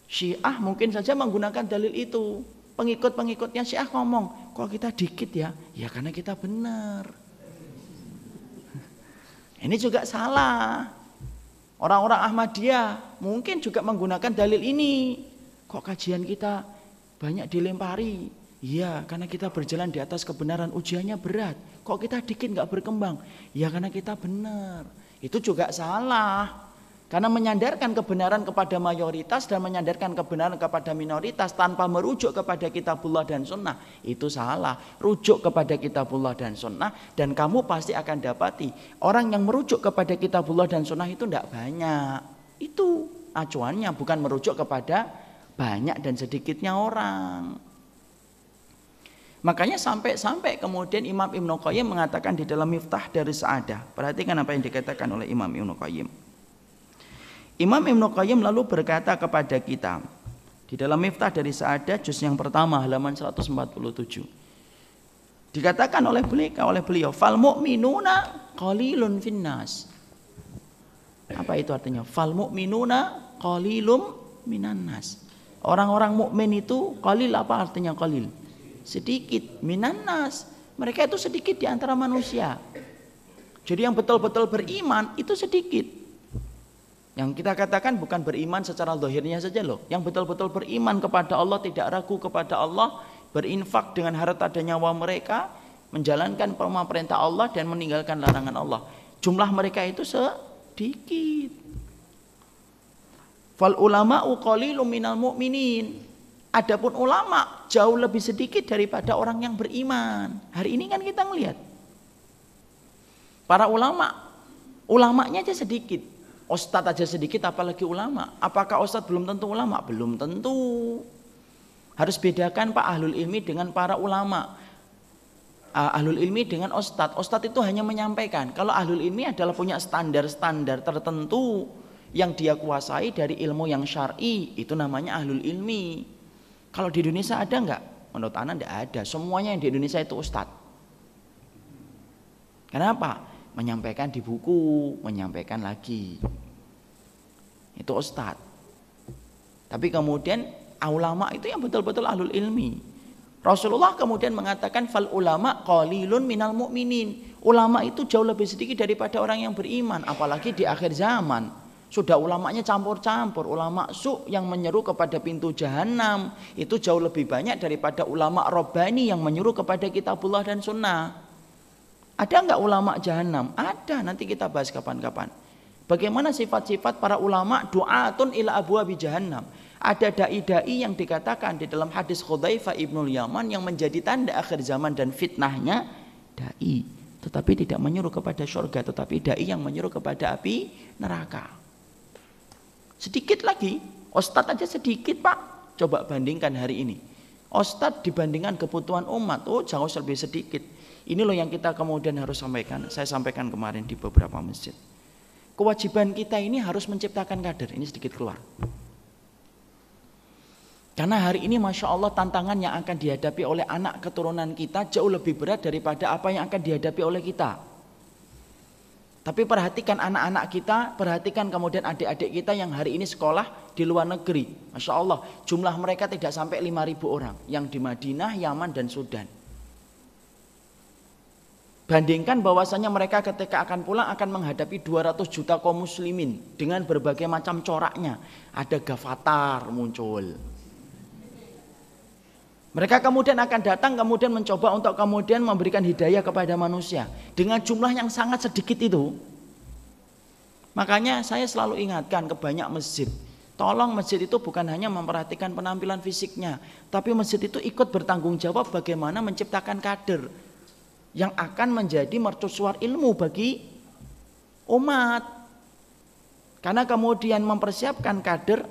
Syiah mungkin saja menggunakan dalil itu. Pengikut-pengikutnya Syiah ngomong, kok kita dikit ya? Ya karena kita benar. Ini juga salah. Orang-orang Ahmadiyah mungkin juga menggunakan dalil ini. Kok kajian kita banyak dilempari? Iya, karena kita berjalan di atas kebenaran, ujiannya berat. Kok kita dikit nggak berkembang? Ya karena kita benar. Itu juga salah. Karena menyandarkan kebenaran kepada mayoritas dan menyandarkan kebenaran kepada minoritas tanpa merujuk kepada kitabullah dan sunnah, itu salah. Rujuk kepada kitabullah dan sunnah, dan kamu pasti akan dapati orang yang merujuk kepada kitabullah dan sunnah itu tidak banyak. Itu acuannya, bukan merujuk kepada banyak dan sedikitnya orang. Makanya sampai kemudian Imam Ibnu Qayyim mengatakan di dalam Miftah dari Sa'adah. Perhatikan apa yang dikatakan oleh Imam Ibnu Qayyim. Imam Ibnu Qayyim lalu berkata kepada kita di dalam Miftah dari Sa'adah juz yang pertama halaman 147. Dikatakan oleh beliau, fal mu'minuna qalilun finnas. Apa itu artinya? Fal mu'minuna qalilum minan nas. Orang-orang mukmin itu qalil, apa artinya qalil? Sedikit, minan nas. Mereka itu sedikit di antara manusia. Jadi yang betul-betul beriman itu sedikit. Yang kita katakan bukan beriman secara zahirnya saja loh. Yang betul-betul beriman kepada Allah, tidak ragu kepada Allah, berinfak dengan harta dan nyawa mereka, menjalankan perintah Allah dan meninggalkan larangan Allah. Jumlah mereka itu sedikit. Fal ulama'u qalilum minal mu'minin. Adapun ulama jauh lebih sedikit daripada orang yang beriman. Hari ini kan kita ngelihat para ulamanya aja sedikit. Ustadz aja sedikit apalagi ulama. Apakah ustadz belum tentu ulama? Belum tentu. Harus bedakan Pak ahlul ilmi dengan para ulama. Ahlul ilmi dengan ustadz. Ustadz itu hanya menyampaikan. Kalau ahlul ilmi adalah punya standar-standar tertentu yang dia kuasai dari ilmu yang syar'i, itu namanya ahlul ilmi. Kalau di Indonesia ada enggak? Menurut Ana enggak ada. Semuanya yang di Indonesia itu ustadz. Kenapa? Menyampaikan di buku, menyampaikan lagi. Itu ustadz. Tapi kemudian ulama itu yang betul-betul ahlul ilmi. Rasulullah kemudian mengatakan fal ulama qalilun minal mu'minin. Ulama itu jauh lebih sedikit daripada orang yang beriman, apalagi di akhir zaman. Sudah ulamanya campur-campur. Ulama su' yang menyeru kepada pintu jahanam itu jauh lebih banyak daripada ulama robbani yang menyuruh kepada kitabullah dan sunnah. Ada enggak ulama jahanam? Ada, nanti kita bahas kapan-kapan. Bagaimana sifat-sifat para ulama du'atun ila abwabi jahannam. Ada dai-dai yang dikatakan di dalam hadis Hudzaifah ibnul Yaman yang menjadi tanda akhir zaman dan fitnahnya, dai, tetapi tidak menyuruh kepada surga, tetapi dai yang menyuruh kepada api neraka. Sedikit lagi, ustadz aja sedikit Pak. Coba bandingkan hari ini. Ustadz dibandingkan kebutuhan umat, jauh lebih sedikit. Ini loh yang kita kemudian harus sampaikan. Saya sampaikan kemarin di beberapa masjid. Kewajiban kita ini harus menciptakan kader. Ini sedikit keluar. Karena hari ini Masya Allah tantangan yang akan dihadapi oleh anak keturunan kita jauh lebih berat daripada apa yang akan dihadapi oleh kita. Tapi perhatikan anak-anak kita, perhatikan kemudian adik-adik kita yang hari ini sekolah di luar negeri. Masya Allah jumlah mereka tidak sampai 5.000 orang. Yang di Madinah, Yaman dan Sudan. Bandingkan bahwasanya mereka ketika akan pulang akan menghadapi 200 juta kaum muslimin dengan berbagai macam coraknya. Ada Gavatar muncul. Mereka kemudian akan datang kemudian mencoba untuk kemudian memberikan hidayah kepada manusia dengan jumlah yang sangat sedikit itu. Makanya saya selalu ingatkan ke banyak masjid, tolong masjid itu bukan hanya memperhatikan penampilan fisiknya, tapi masjid itu ikut bertanggung jawab bagaimana menciptakan kader yang akan menjadi mercusuar ilmu bagi umat. Karena kemudian mempersiapkan kader,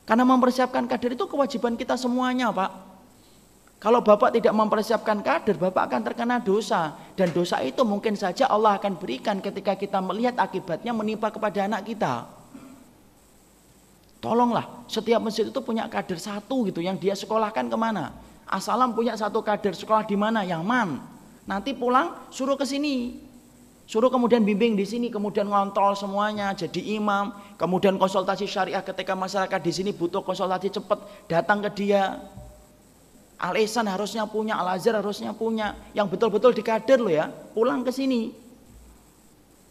karena mempersiapkan kader itu kewajiban kita semuanya Pak. Kalau Bapak tidak mempersiapkan kader, Bapak akan terkena dosa. Dan dosa itu mungkin saja Allah akan berikan ketika kita melihat akibatnya menimpa kepada anak kita. Tolonglah, setiap masjid itu punya kader satu gitu yang dia sekolahkan kemana. As-Salam punya satu kader sekolah di mana? Yaman. Nanti pulang suruh ke sini. Suruh kemudian bimbing di sini, kemudian ngontrol semuanya, jadi imam, kemudian konsultasi syariah ketika masyarakat di sini butuh konsultasi cepat, datang ke dia. Al-Ihsan harusnya punya, Al-Azhar harusnya punya, yang betul-betul dikader loh ya, pulang ke sini.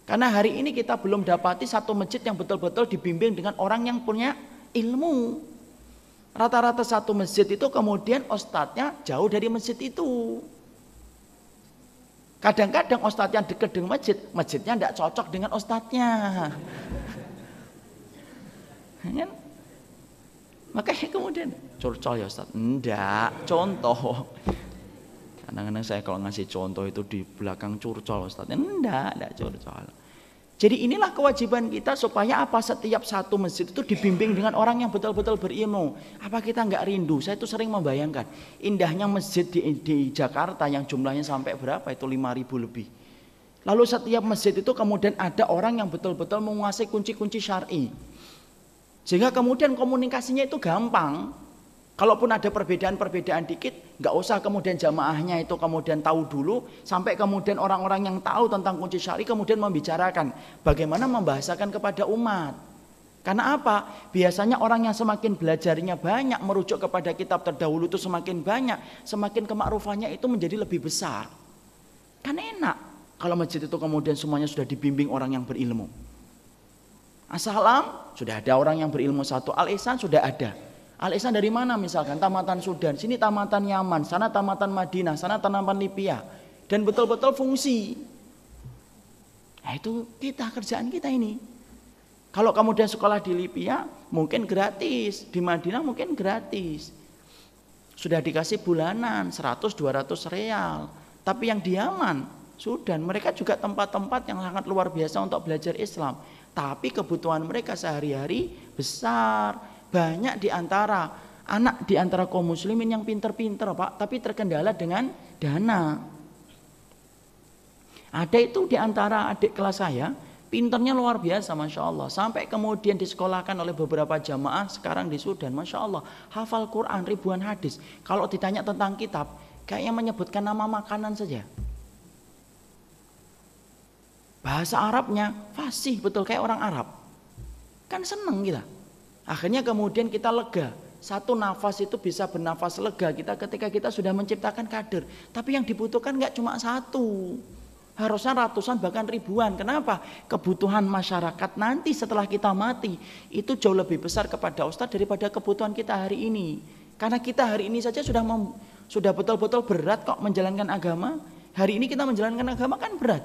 Karena hari ini kita belum dapati satu masjid yang betul-betul dibimbing dengan orang yang punya ilmu. Rata-rata satu masjid itu kemudian ustadznya jauh dari masjid itu. Kadang-kadang ustadznya dekat dengan masjid, masjidnya tidak cocok dengan ustadznya. Kan? Makanya kemudian curcol ya ustadz, enggak, contoh. Kadang-kadang saya kalau ngasih contoh itu di belakang curcol ustadz, enggak curcol. Jadi inilah kewajiban kita supaya apa, setiap satu masjid itu dibimbing dengan orang yang betul-betul berilmu. Apa kita enggak rindu? Saya itu sering membayangkan indahnya masjid di Jakarta yang jumlahnya sampai berapa itu 5.000 lebih. Lalu setiap masjid itu kemudian ada orang yang betul-betul menguasai kunci-kunci syar'i. Sehingga kemudian komunikasinya itu gampang. Kalaupun ada perbedaan-perbedaan dikit, nggak usah kemudian jamaahnya itu kemudian tahu dulu, sampai kemudian orang-orang yang tahu tentang kunci syar'i kemudian membicarakan bagaimana membahasakan kepada umat. Karena apa? Biasanya orang yang semakin belajarnya banyak, merujuk kepada kitab terdahulu itu semakin banyak, semakin kemakrufannya itu menjadi lebih besar. Kan enak kalau masjid itu kemudian semuanya sudah dibimbing orang yang berilmu. As-Salam sudah ada orang yang berilmu satu, Al-Ihsan sudah ada. Al-Ihsan dari mana misalkan? Tamatan Sudan, sini tamatan Yaman, sana tamatan Madinah, sana tamatan Libya. Dan betul-betul fungsi. Nah itu kerjaan kita ini. Kalau kemudian sekolah di Libya mungkin gratis, di Madinah mungkin gratis. Sudah dikasih bulanan 100-200 real. Tapi yang di Yaman, Sudan, mereka juga tempat-tempat yang sangat luar biasa untuk belajar Islam. Tapi kebutuhan mereka sehari-hari besar. Banyak di antara anak di antara kaum muslimin yang pinter-pinter Pak, tapi terkendala dengan dana. Ada itu di antara adik kelas saya, pinternya luar biasa Masya Allah. Sampai kemudian disekolahkan oleh beberapa jamaah sekarang di Sudan, Masya Allah. Hafal Quran, ribuan hadis. Kalau ditanya tentang kitab, kayaknya menyebutkan nama makanan saja. Bahasa Arabnya fasih betul kayak orang Arab. Kan seneng kita. Akhirnya kemudian kita lega. Satu nafas itu bisa bernafas lega kita ketika kita sudah menciptakan kader. Tapi yang dibutuhkan nggak cuma satu. Harusnya ratusan bahkan ribuan. Kenapa? Kebutuhan masyarakat nanti setelah kita mati itu jauh lebih besar kepada Ustadz daripada kebutuhan kita hari ini. Karena kita hari ini saja sudah betul-betul berat kok menjalankan agama. Hari ini kita menjalankan agama kan berat.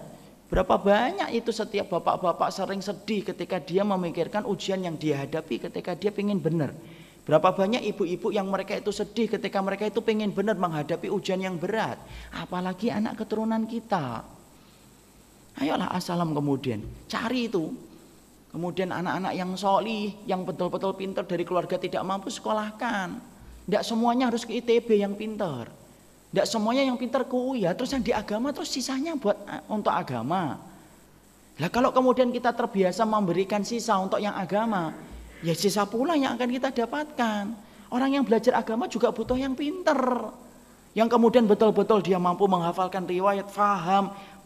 Berapa banyak itu setiap bapak-bapak sering sedih ketika dia memikirkan ujian yang dia hadapi ketika dia pengen benar. Berapa banyak ibu-ibu yang mereka itu sedih ketika mereka itu pengen benar menghadapi ujian yang berat. Apalagi anak keturunan kita. Ayolah As-Salam kemudian cari itu. Kemudian anak-anak yang sholih, yang betul-betul pintar dari keluarga tidak mampu sekolahkan. Tidak semuanya harus ke ITB yang pintar. Tidak semuanya yang pintar ke UI ya, terus yang di agama terus sisanya buat untuk agama. Lah kalau kemudian kita terbiasa memberikan sisa untuk yang agama, ya sisa pula yang akan kita dapatkan. Orang yang belajar agama juga butuh yang pintar. Yang kemudian betul-betul dia mampu menghafalkan riwayat,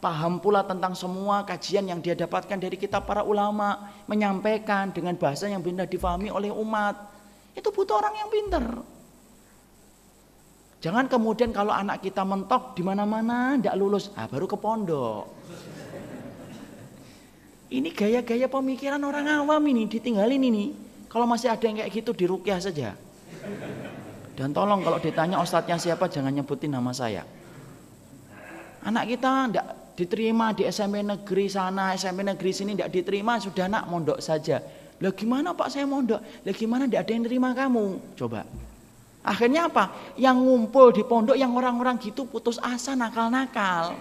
paham pula tentang semua kajian yang dia dapatkan dari kitab para ulama, menyampaikan dengan bahasa yang benar difahami oleh umat. Itu butuh orang yang pintar. Jangan kemudian kalau anak kita mentok di mana-mana tidak lulus, baru ke pondok. Ini gaya-gaya pemikiran orang awam ini, ditinggalin ini. Kalau masih ada yang kayak gitu diruqyah saja. Dan tolong kalau ditanya ustadznya siapa jangan nyebutin nama saya. Anak kita tidak diterima di SMP negeri sana, SMP negeri sini tidak diterima, sudah nak mondok saja. Lah gimana Pak saya mondok? Lah gimana tidak ada yang terima kamu? Coba. Akhirnya apa? Yang ngumpul di pondok yang orang-orang gitu putus asa, nakal-nakal.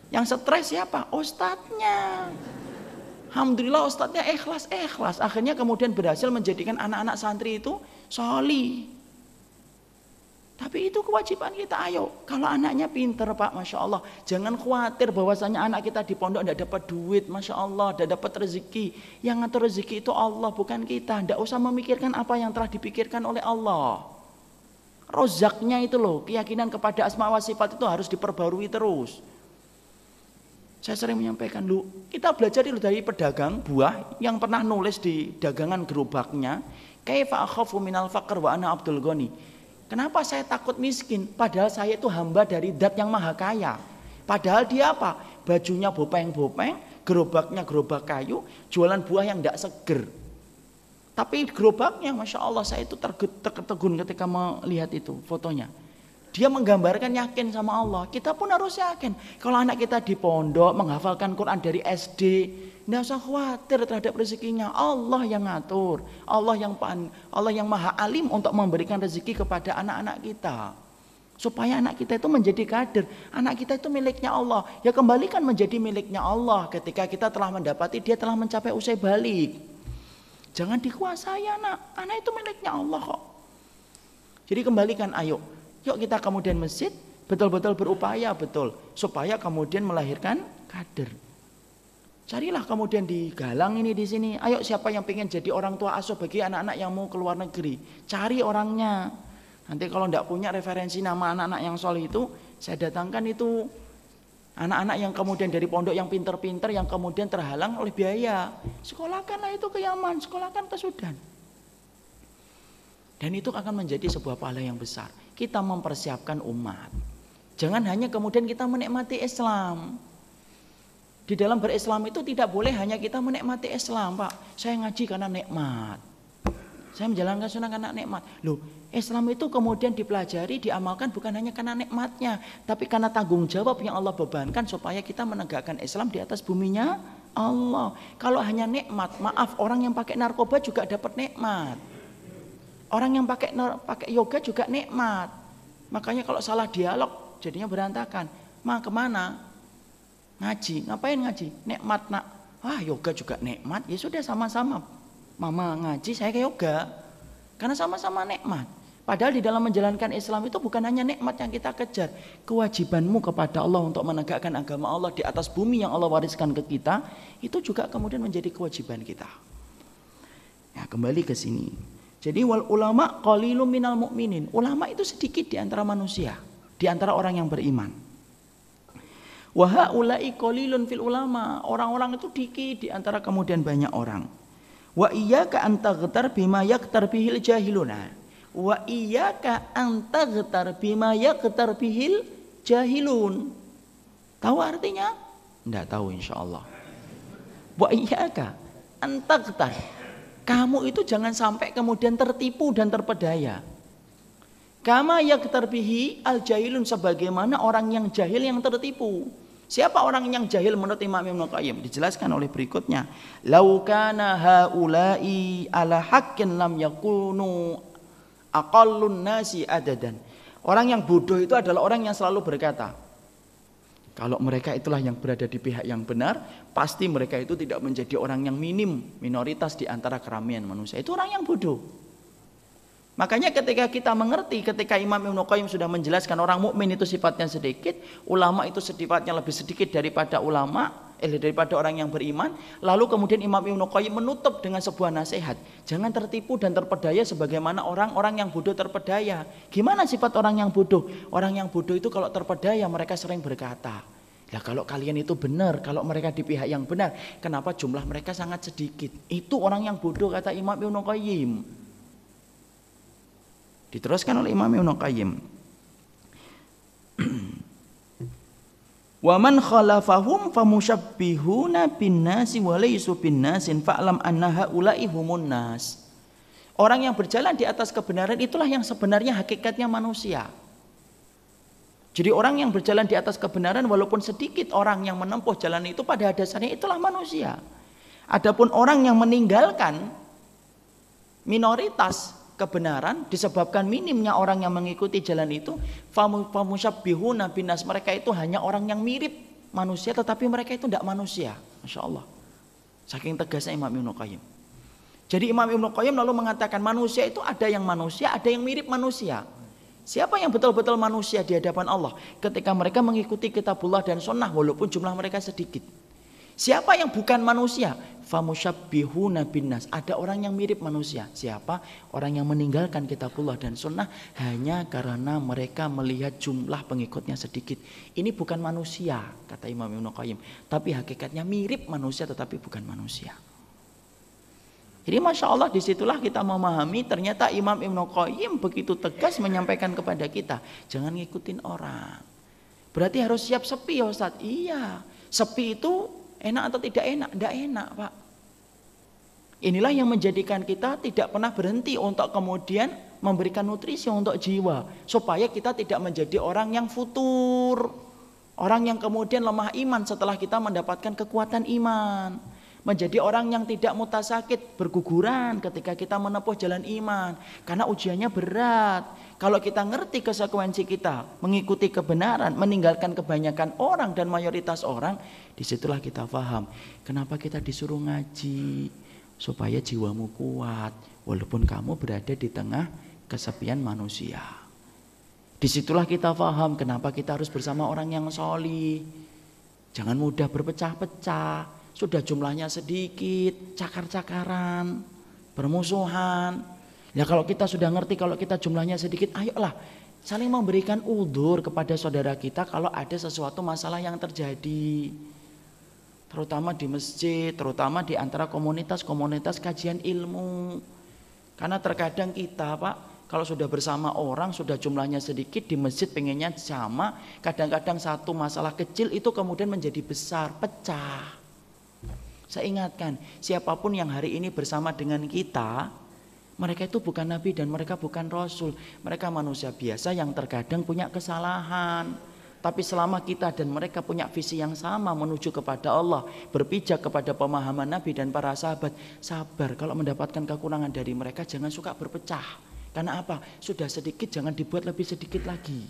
Yang stres siapa? Ustadznya. Alhamdulillah ustadznya ikhlas. Akhirnya kemudian berhasil menjadikan anak-anak santri itu sholih. Tapi itu kewajiban kita. Ayo, kalau anaknya pinter Pak, Masya Allah, jangan khawatir bahwasanya anak kita di pondok tidak dapat duit, Masya Allah, tidak dapat rezeki. Yang ngatur rezeki itu Allah, bukan kita. Tidak usah memikirkan apa yang telah dipikirkan oleh Allah. Rozaknya itu loh, keyakinan kepada asma wa sifat itu harus diperbarui terus. Saya sering menyampaikan, kita belajar dulu dari pedagang buah yang pernah nulis di dagangan gerobaknya, kaifa akhafu minal faqr wa ana Abdul Ghani. Kenapa saya takut miskin? Padahal saya itu hamba dari Zat yang maha kaya. Padahal dia apa? Bajunya bopeng-bopeng, gerobaknya gerobak kayu, jualan buah yang tidak seger. Tapi gerobaknya, Masya Allah, saya itu tertegun ketika melihat itu fotonya. Dia menggambarkan yakin sama Allah. Kita pun harus yakin. Kalau anak kita di pondok menghafalkan Quran dari SD, tidak usah khawatir terhadap rezekinya. Allah yang ngatur. Allah yang maha alim untuk memberikan rezeki kepada anak-anak kita. Supaya anak kita itu menjadi kader. Anak kita itu miliknya Allah. Ya kembalikan menjadi miliknya Allah. Ketika kita telah mendapati dia telah mencapai usai balik. Jangan dikuasai anak. Anak itu miliknya Allah kok. Jadi kembalikan, ayo. Yuk kita kemudian masjid betul-betul berupaya betul supaya kemudian melahirkan kader. Carilah kemudian di Galang ini di sini. Ayo siapa yang pengen jadi orang tua asuh bagi anak-anak yang mau keluar negeri, cari orangnya. Nanti kalau tidak punya referensi nama anak-anak yang soleh itu, saya datangkan itu anak-anak yang kemudian dari pondok yang pinter-pinter yang kemudian terhalang oleh biaya. Sekolahkanlah itu ke Yaman, sekolahkan ke Sudan. Dan itu akan menjadi sebuah pahala yang besar. Kita mempersiapkan umat. Jangan hanya kemudian kita menikmati Islam. Di dalam berislam itu tidak boleh hanya kita menikmati Islam, Pak. Saya ngaji karena nikmat. Saya menjalankan sunnah karena nikmat. Loh, Islam itu kemudian dipelajari, diamalkan bukan hanya karena nikmatnya, tapi karena tanggung jawab yang Allah bebankan supaya kita menegakkan Islam di atas buminya Allah. Kalau hanya nikmat, maaf, orang yang pakai narkoba juga dapat nikmat. Orang yang pakai yoga juga nikmat. Makanya kalau salah dialog jadinya berantakan. Ma kemana? Ngaji. Ngapain ngaji? Nikmat nak. Wah yoga juga nikmat. Ya sudah sama-sama. Mama ngaji, saya ke yoga. Karena sama-sama nikmat. Padahal di dalam menjalankan Islam itu bukan hanya nikmat yang kita kejar. Kewajibanmu kepada Allah untuk menegakkan agama Allah di atas bumi yang Allah wariskan ke kita, itu juga kemudian menjadi kewajiban kita. Ya, kembali ke sini. Jadi wal ulama qalilum minal mu'minin. Ulama itu sedikit di antara manusia, di antara orang yang beriman. Wa haula'i qalilun fil ulama. Orang-orang itu dikit di antara kemudian banyak orang. Wa iyyaka an taghtar bima yaqtar bihil jahiluna. Wa iyyaka an taghtar bima yaqtar bihil jahilun. Tahu artinya? Enggak tahu insyaallah. Wa iyyaka an taghtar. Kamu itu jangan sampai kemudian tertipu dan terpedaya. Kama yaqtar bihi al jahilun, sebagaimana orang yang jahil yang tertipu. Siapa orang yang jahil menurut Imam Ibnu Qayyim? Dijelaskan oleh berikutnya. Lau kana haula'i ala haqqin lam yakunu aqallun nasi adadan. Orang yang bodoh itu adalah orang yang selalu berkata, kalau mereka itulah yang berada di pihak yang benar, pasti mereka itu tidak menjadi orang yang minoritas di antara keramaian manusia. Itu orang yang bodoh. Makanya ketika kita mengerti, ketika Imam Ibnu Qayyim sudah menjelaskan orang mukmin itu sifatnya sedikit, ulama itu sifatnya lebih sedikit daripada daripada orang yang beriman, lalu kemudian Imam Ibnu Qayyim menutup dengan sebuah nasihat. Jangan tertipu dan terpedaya sebagaimana orang-orang yang bodoh terpedaya. Gimana sifat orang yang bodoh? Orang yang bodoh itu kalau terpedaya mereka sering berkata, "Lah kalau kalian itu benar, kalau mereka di pihak yang benar, kenapa jumlah mereka sangat sedikit?" Itu orang yang bodoh kata Imam Ibnu Qayyim. Diteruskan oleh Imam Ibnu Qayyim. Wa man khalafahum famusyabbihuna binnasi wa laysu binnasin fa'lam anna haula'i humun nas. Orang yang berjalan di atas kebenaran itulah yang sebenarnya hakikatnya manusia. Jadi orang yang berjalan di atas kebenaran walaupun sedikit orang yang menempuh jalan itu pada dasarnya itulah manusia. Adapun orang yang meninggalkan minoritas kebenaran disebabkan minimnya orang yang mengikuti jalan itu, famusyabbihuna binas, mereka itu hanya orang yang mirip manusia tetapi mereka itu tidak manusia. Masya Allah, saking tegasnya Imam Ibnu Qayyim. Jadi Imam Ibnu Qayyim lalu mengatakan manusia itu ada yang manusia, ada yang mirip manusia. Siapa yang betul-betul manusia di hadapan Allah ketika mereka mengikuti kitabullah dan sunnah walaupun jumlah mereka sedikit? Siapa yang bukan manusia? Famusyabbihuna binnas. Ada orang yang mirip manusia. Siapa? Orang yang meninggalkan kitabullah dan sunnah hanya karena mereka melihat jumlah pengikutnya sedikit. Ini bukan manusia, kata Imam Ibnu Qayyim. Tapi hakikatnya mirip manusia tetapi bukan manusia. Jadi Masya Allah disitulah kita memahami ternyata Imam Ibnu Qayyim begitu tegas menyampaikan kepada kita. Jangan ngikutin orang. Berarti harus siap sepi ya Ustaz. Iya, sepi itu enak atau tidak enak? Tidak enak Pak. Inilah yang menjadikan kita tidak pernah berhenti untuk kemudian memberikan nutrisi untuk jiwa. Supaya kita tidak menjadi orang yang futur. Orang yang kemudian lemah iman setelah kita mendapatkan kekuatan iman. Menjadi orang yang tidak mutasakit, berguguran ketika kita menempuh jalan iman. Karena ujiannya berat. Kalau kita ngerti konsekuensi kita, mengikuti kebenaran, meninggalkan kebanyakan orang dan mayoritas orang, disitulah kita paham. Kenapa kita disuruh ngaji? Supaya jiwamu kuat, walaupun kamu berada di tengah kesepian manusia. Disitulah kita paham kenapa kita harus bersama orang yang solih. Jangan mudah berpecah-pecah. Sudah jumlahnya sedikit, cakar-cakaran, bermusuhan. Ya kalau kita sudah ngerti kalau kita jumlahnya sedikit, ayolah saling memberikan udzur kepada saudara kita kalau ada sesuatu masalah yang terjadi. Terutama di masjid, terutama di antara komunitas-komunitas kajian ilmu. Karena terkadang kita Pak, kalau sudah bersama orang, sudah jumlahnya sedikit, di masjid pengennya sama, kadang-kadang satu masalah kecil itu kemudian menjadi besar, pecah. Saya ingatkan, siapapun yang hari ini bersama dengan kita, mereka itu bukan nabi dan mereka bukan rasul. Mereka manusia biasa yang terkadang punya kesalahan. Tapi selama kita dan mereka punya visi yang sama menuju kepada Allah, berpijak kepada pemahaman nabi dan para sahabat, sabar kalau mendapatkan kekurangan dari mereka, jangan suka berpecah. Karena apa? Sudah sedikit jangan dibuat lebih sedikit lagi.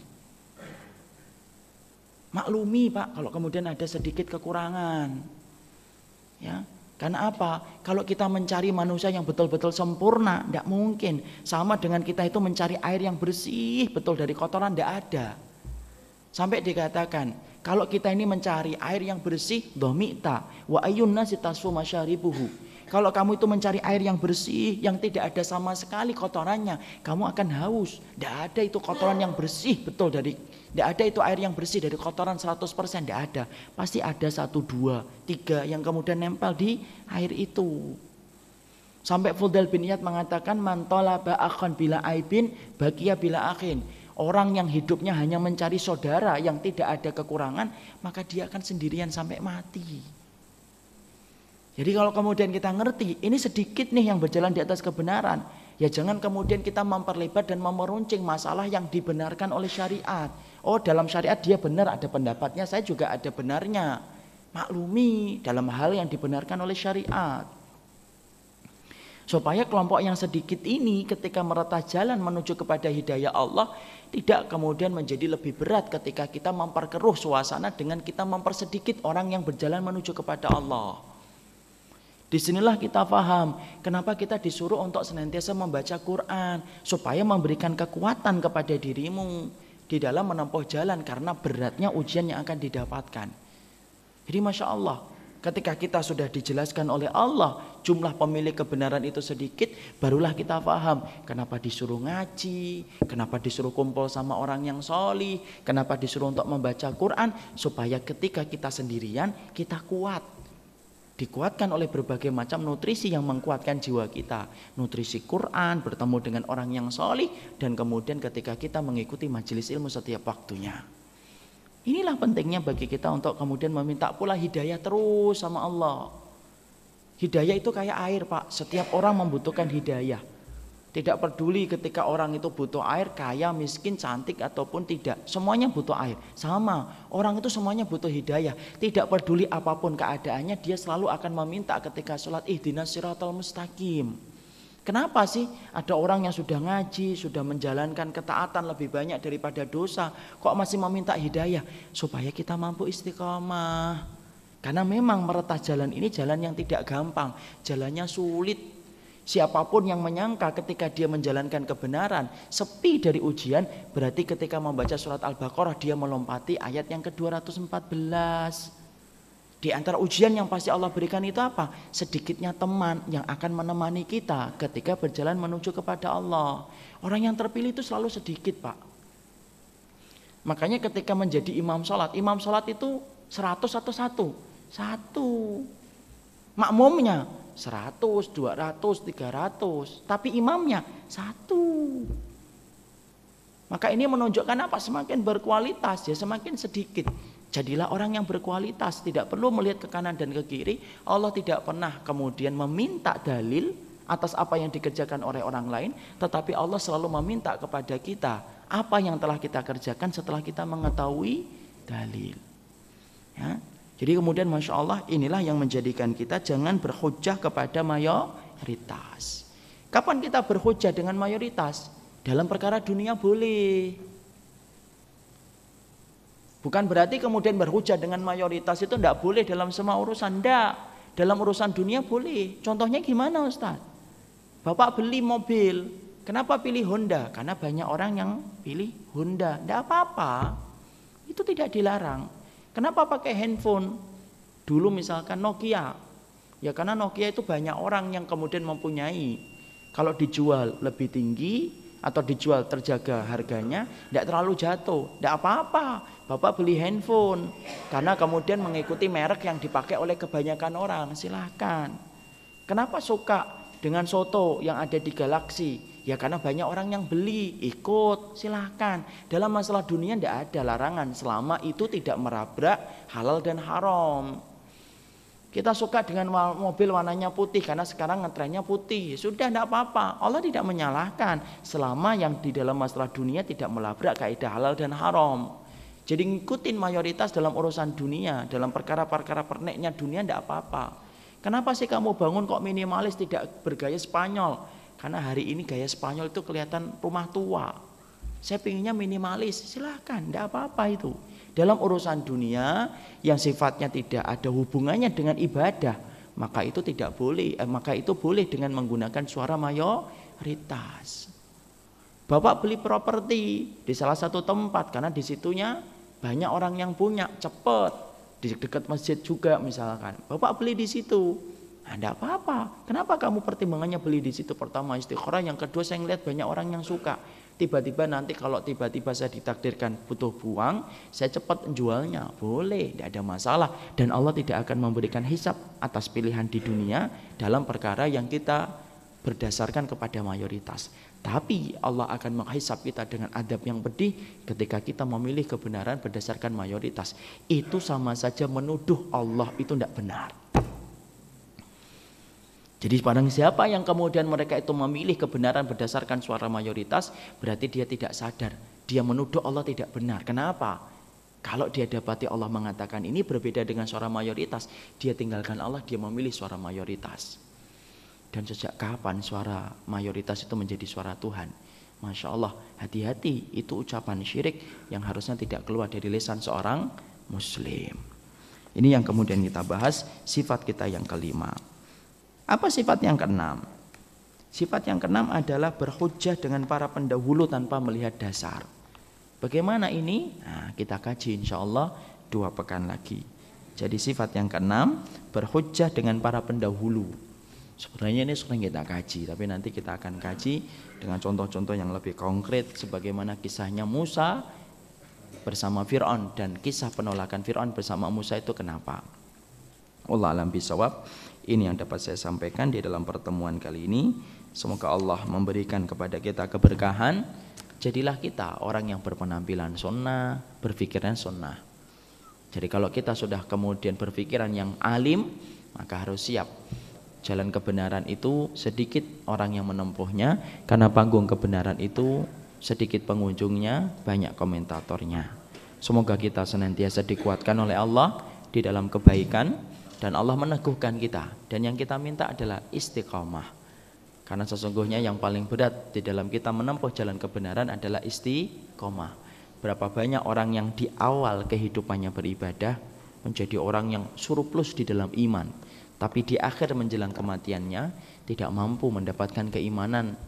Maklumi Pak kalau kemudian ada sedikit kekurangan. Ya, karena apa? Kalau kita mencari manusia yang betul-betul sempurna, tidak mungkin. Sama dengan kita itu mencari air yang bersih, betul dari kotoran, tidak ada. Sampai dikatakan, kalau kita ini mencari air yang bersih, dhamita wa ayyun nasi tasfu masyaribuhu. Kalau kamu itu mencari air yang bersih, yang tidak ada sama sekali kotorannya, kamu akan haus. Tidak ada itu kotoran yang bersih, betul dari. Tidak ada itu air yang bersih dari kotoran 100%, tidak ada. Pasti ada 1, 2, 3 yang kemudian nempel di air itu. Sampai Fudail bin Iyad mengatakan, man talaba akhan bila aibin, baqiya bila akhin. Orang yang hidupnya hanya mencari saudara yang tidak ada kekurangan, maka dia akan sendirian sampai mati. Jadi kalau kemudian kita ngerti, ini sedikit nih yang berjalan di atas kebenaran. Ya jangan kemudian kita memperlebar dan memeruncing masalah yang dibenarkan oleh syariat. Oh dalam syariat dia benar, ada pendapatnya, saya juga ada benarnya. Maklumi dalam hal yang dibenarkan oleh syariat. Supaya kelompok yang sedikit ini ketika meretah jalan menuju kepada hidayah Allah, tidak kemudian menjadi lebih berat ketika kita memperkeruh suasana dengan kita mempersedikit orang yang berjalan menuju kepada Allah. Disinilah kita paham kenapa kita disuruh untuk senantiasa membaca Quran supaya memberikan kekuatan kepada dirimu di dalam menempuh jalan karena beratnya ujian yang akan didapatkan. Jadi Masya Allah, ketika kita sudah dijelaskan oleh Allah jumlah pemilik kebenaran itu sedikit, barulah kita paham kenapa disuruh ngaji, kenapa disuruh kumpul sama orang yang solih, kenapa disuruh untuk membaca Quran supaya ketika kita sendirian kita kuat. Dikuatkan oleh berbagai macam nutrisi yang menguatkan jiwa kita. Nutrisi Quran, bertemu dengan orang yang solih, dan kemudian ketika kita mengikuti majelis ilmu setiap waktunya. Inilah pentingnya bagi kita untuk kemudian meminta pula hidayah terus sama Allah. Hidayah itu kayak air Pak, setiap orang membutuhkan hidayah. Tidak peduli ketika orang itu butuh air, kaya, miskin, cantik ataupun tidak. Semuanya butuh air. Sama, orang itu semuanya butuh hidayah. Tidak peduli apapun keadaannya, dia selalu akan meminta ketika sholat, ihdinas siratal mustaqim. Kenapa sih ada orang yang sudah ngaji, sudah menjalankan ketaatan lebih banyak daripada dosa, kok masih meminta hidayah? Supaya kita mampu istiqomah. Karena memang meretah jalan ini jalan yang tidak gampang, jalannya sulit. Siapapun yang menyangka ketika dia menjalankan kebenaran sepi dari ujian, berarti ketika membaca surat Al-Baqarah dia melompati ayat yang ke-214. Di antara ujian yang pasti Allah berikan itu apa? Sedikitnya teman yang akan menemani kita ketika berjalan menuju kepada Allah. Orang yang terpilih itu selalu sedikit, Pak. Makanya ketika menjadi imam sholat itu 100 atau satu? Satu. Makmumnya 100, 200, 300. Tapi imamnya satu. Maka ini menunjukkan apa? Semakin berkualitas ya semakin sedikit. Jadilah orang yang berkualitas, tidak perlu melihat ke kanan dan ke kiri. Allah tidak pernah kemudian meminta dalil atas apa yang dikerjakan oleh orang lain, tetapi Allah selalu meminta kepada kita apa yang telah kita kerjakan setelah kita mengetahui dalil. Ya. Jadi kemudian Masya Allah inilah yang menjadikan kita jangan berhujjah kepada mayoritas. Kapan kita berhujjah dengan mayoritas? Dalam perkara dunia boleh. Bukan berarti kemudian berhujjah dengan mayoritas itu tidak boleh dalam semua urusan. Tidak. Dalam urusan dunia boleh. Contohnya gimana Ustaz? Bapak beli mobil. Kenapa pilih Honda? Karena banyak orang yang pilih Honda. Tidak apa-apa. Itu tidak dilarang. Kenapa pakai handphone? Dulu misalkan Nokia. Ya karena Nokia itu banyak orang yang kemudian mempunyai. Kalau dijual lebih tinggi atau dijual terjaga harganya, tidak terlalu jatuh, tidak apa-apa. Bapak beli handphone karena kemudian mengikuti merek yang dipakai oleh kebanyakan orang, silahkan. Kenapa suka dengan soto yang ada di Galaxy? Ya karena banyak orang yang beli, ikut, silahkan. Dalam masalah dunia tidak ada larangan selama itu tidak merabrak halal dan haram. Kita suka dengan mobil warnanya putih karena sekarang ngetrennya putih. Sudah tidak apa-apa. Allah tidak menyalahkan selama yang di dalam masalah dunia tidak melabrak kaidah halal dan haram. Jadi ngikutin mayoritas dalam urusan dunia, dalam perkara-perkara perneknya dunia tidak apa-apa. Kenapa sih kamu bangun kok minimalis tidak bergaya Spanyol? Karena hari ini gaya Spanyol itu kelihatan rumah tua. Saya pinginnya minimalis, silahkan, tidak apa-apa itu. Dalam urusan dunia yang sifatnya tidak ada hubungannya dengan ibadah, maka itu tidak boleh. Maka itu boleh dengan menggunakan suara mayoritas. Bapak beli properti di salah satu tempat karena di situnya banyak orang yang punya, cepat di dekat masjid juga misalkan. Bapak beli di situ, tidak apa-apa. Kenapa kamu pertimbangannya beli di situ? Pertama istikharah, yang kedua saya ngelihat banyak orang yang suka. Tiba-tiba nanti kalau tiba-tiba saya ditakdirkan butuh uang, saya cepat menjualnya. Boleh, tidak ada masalah. Dan Allah tidak akan memberikan hisab atas pilihan di dunia dalam perkara yang kita berdasarkan kepada mayoritas. Tapi Allah akan menghisab kita dengan adab yang pedih ketika kita memilih kebenaran berdasarkan mayoritas. Itu sama saja menuduh Allah itu tidak benar. Jadi barang siapa yang kemudian mereka itu memilih kebenaran berdasarkan suara mayoritas, berarti dia tidak sadar. Dia menuduh Allah tidak benar. Kenapa? Kalau dia dapati Allah mengatakan ini berbeda dengan suara mayoritas, dia tinggalkan Allah, dia memilih suara mayoritas. Dan sejak kapan suara mayoritas itu menjadi suara Tuhan? Masya Allah, hati-hati, itu ucapan syirik yang harusnya tidak keluar dari lisan seorang muslim. Ini yang kemudian kita bahas, sifat kita yang kelima. Apa sifat yang keenam? Sifat yang keenam adalah berhujjah dengan para pendahulu tanpa melihat dasar. Bagaimana ini? Nah, kita kaji insya Allah 2 pekan lagi. Jadi sifat yang keenam, berhujjah dengan para pendahulu. Sebenarnya ini sering kita kaji, tapi nanti kita akan kaji dengan contoh-contoh yang lebih konkret, sebagaimana kisahnya Musa bersama Fir'aun dan kisah penolakan Fir'aun bersama Musa itu kenapa? Wallahu a'lam bishawab. Ini yang dapat saya sampaikan di dalam pertemuan kali ini. Semoga Allah memberikan kepada kita keberkahan. Jadilah kita orang yang berpenampilan sunnah, berpikiran sunnah. Jadi kalau kita sudah kemudian berpikiran yang alim, maka harus siap. Jalan kebenaran itu sedikit orang yang menempuhnya, karena panggung kebenaran itu sedikit pengunjungnya, banyak komentatornya. Semoga kita senantiasa dikuatkan oleh Allah di dalam kebaikan, dan Allah meneguhkan kita. Dan yang kita minta adalah istiqamah. Karena sesungguhnya yang paling berat di dalam kita menempuh jalan kebenaran adalah istiqamah. Berapa banyak orang yang di awal kehidupannya beribadah menjadi orang yang surplus di dalam iman, Tapi di akhir menjelang kematiannya tidak mampu mendapatkan keimanan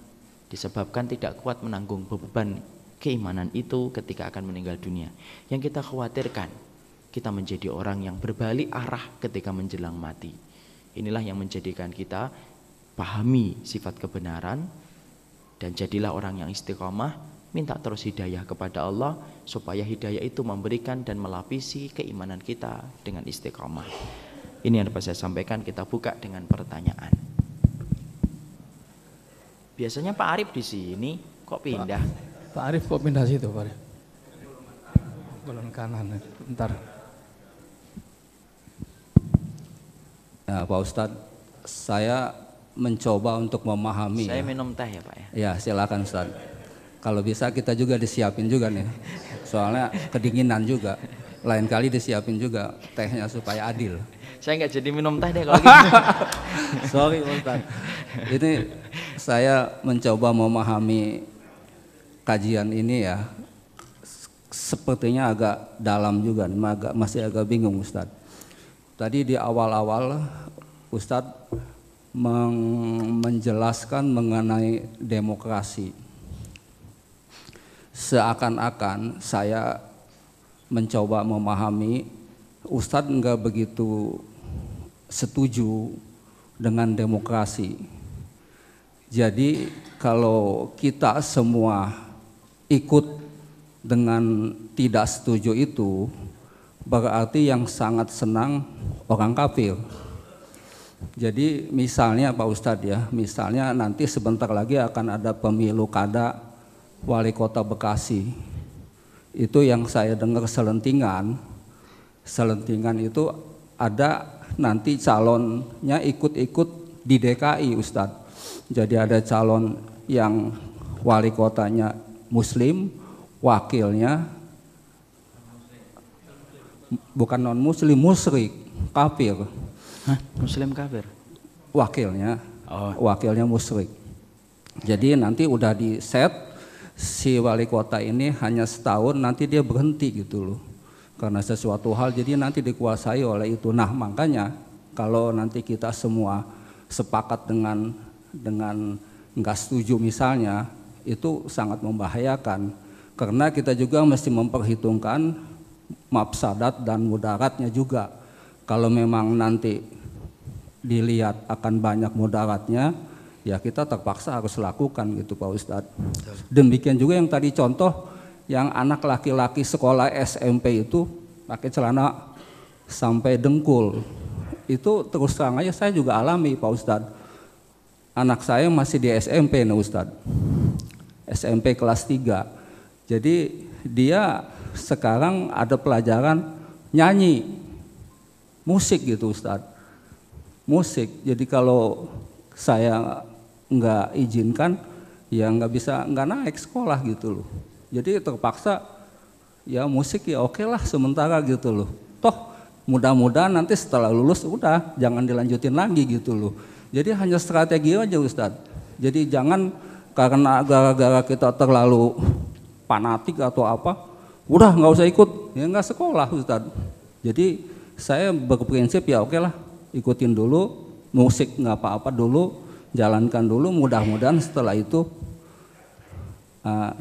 disebabkan tidak kuat menanggung beban keimanan itu ketika akan meninggal dunia. Yang kita khawatirkan, kita menjadi orang yang berbalik arah ketika menjelang mati. Inilah yang menjadikan kita pahami sifat kebenaran dan jadilah orang yang istiqomah, minta terus hidayah kepada Allah supaya hidayah itu memberikan dan melapisi keimanan kita dengan istiqomah. Ini yang dapat saya sampaikan, kita buka dengan pertanyaan. Biasanya Pak Arif di sini, kok pindah? Pak Arif kok pindah situ, Pak Arif? Golongan kanan, bentar. Ya, Pak Ustadz, saya mencoba untuk memahami. Saya minum teh ya Pak ya? Ya, silakan Ustadz. Kalau bisa kita juga disiapin juga nih, soalnya kedinginan juga. Lain kali disiapin juga tehnya supaya adil. Saya nggak jadi minum teh deh kalau gitu. Sorry Ustadz. Ini saya mencoba memahami kajian ini ya. Sepertinya agak dalam juga, masih agak bingung Ustadz. Tadi di awal-awal Ustadz menjelaskan mengenai demokrasi. Seakan-akan saya mencoba memahami, Ustadz enggak begitu setuju dengan demokrasi. Jadi kalau kita semua ikut dengan tidak setuju itu, berarti yang sangat senang orang kafir. Jadi misalnya Pak Ustadz ya, misalnya nanti sebentar lagi akan ada pemilu kada wali kota Bekasi. Itu yang saya dengar selentingan itu ada nanti calonnya ikut-ikut di DKI Ustadz. Jadi ada calon yang wali kotanya Muslim, wakilnya bukan non muslim, musyrik, kafir. Hah? Muslim kafir? Wakilnya, Oh. wakilnya musyrik. Jadi nanti udah di set si wali kota ini hanya setahun, nanti dia berhenti gitu loh. Karena sesuatu hal jadi nanti dikuasai oleh itu. Nah makanya kalau nanti kita semua sepakat dengan nggak setuju misalnya, itu sangat membahayakan. Karena kita juga mesti memperhitungkan mafsadat dan mudaratnya juga. Kalau memang nanti dilihat akan banyak mudaratnya, ya kita terpaksa harus lakukan gitu Pak Ustadz. Demikian juga yang tadi contoh, yang anak laki-laki sekolah SMP itu pakai celana sampai dengkul. Itu terus terang aja saya juga alami Pak Ustadz. Anak saya masih di SMP nih Ustadz, SMP kelas 3. Jadi dia sekarang ada pelajaran nyanyi, musik gitu Ustadz, musik. Jadi kalau saya nggak izinkan, ya nggak naik sekolah gitu loh. Jadi terpaksa ya musik ya oke lah sementara gitu loh. Toh mudah-mudahan nanti setelah lulus udah jangan dilanjutin lagi gitu loh. Jadi hanya strategi aja Ustadz. Jadi jangan karena gara-gara kita terlalu fanatik atau apa, udah nggak usah ikut, ya nggak sekolah Ustadz. Jadi saya berprinsip ya oke lah, ikutin dulu musik nggak apa-apa dulu, jalankan dulu, mudah-mudahan setelah itu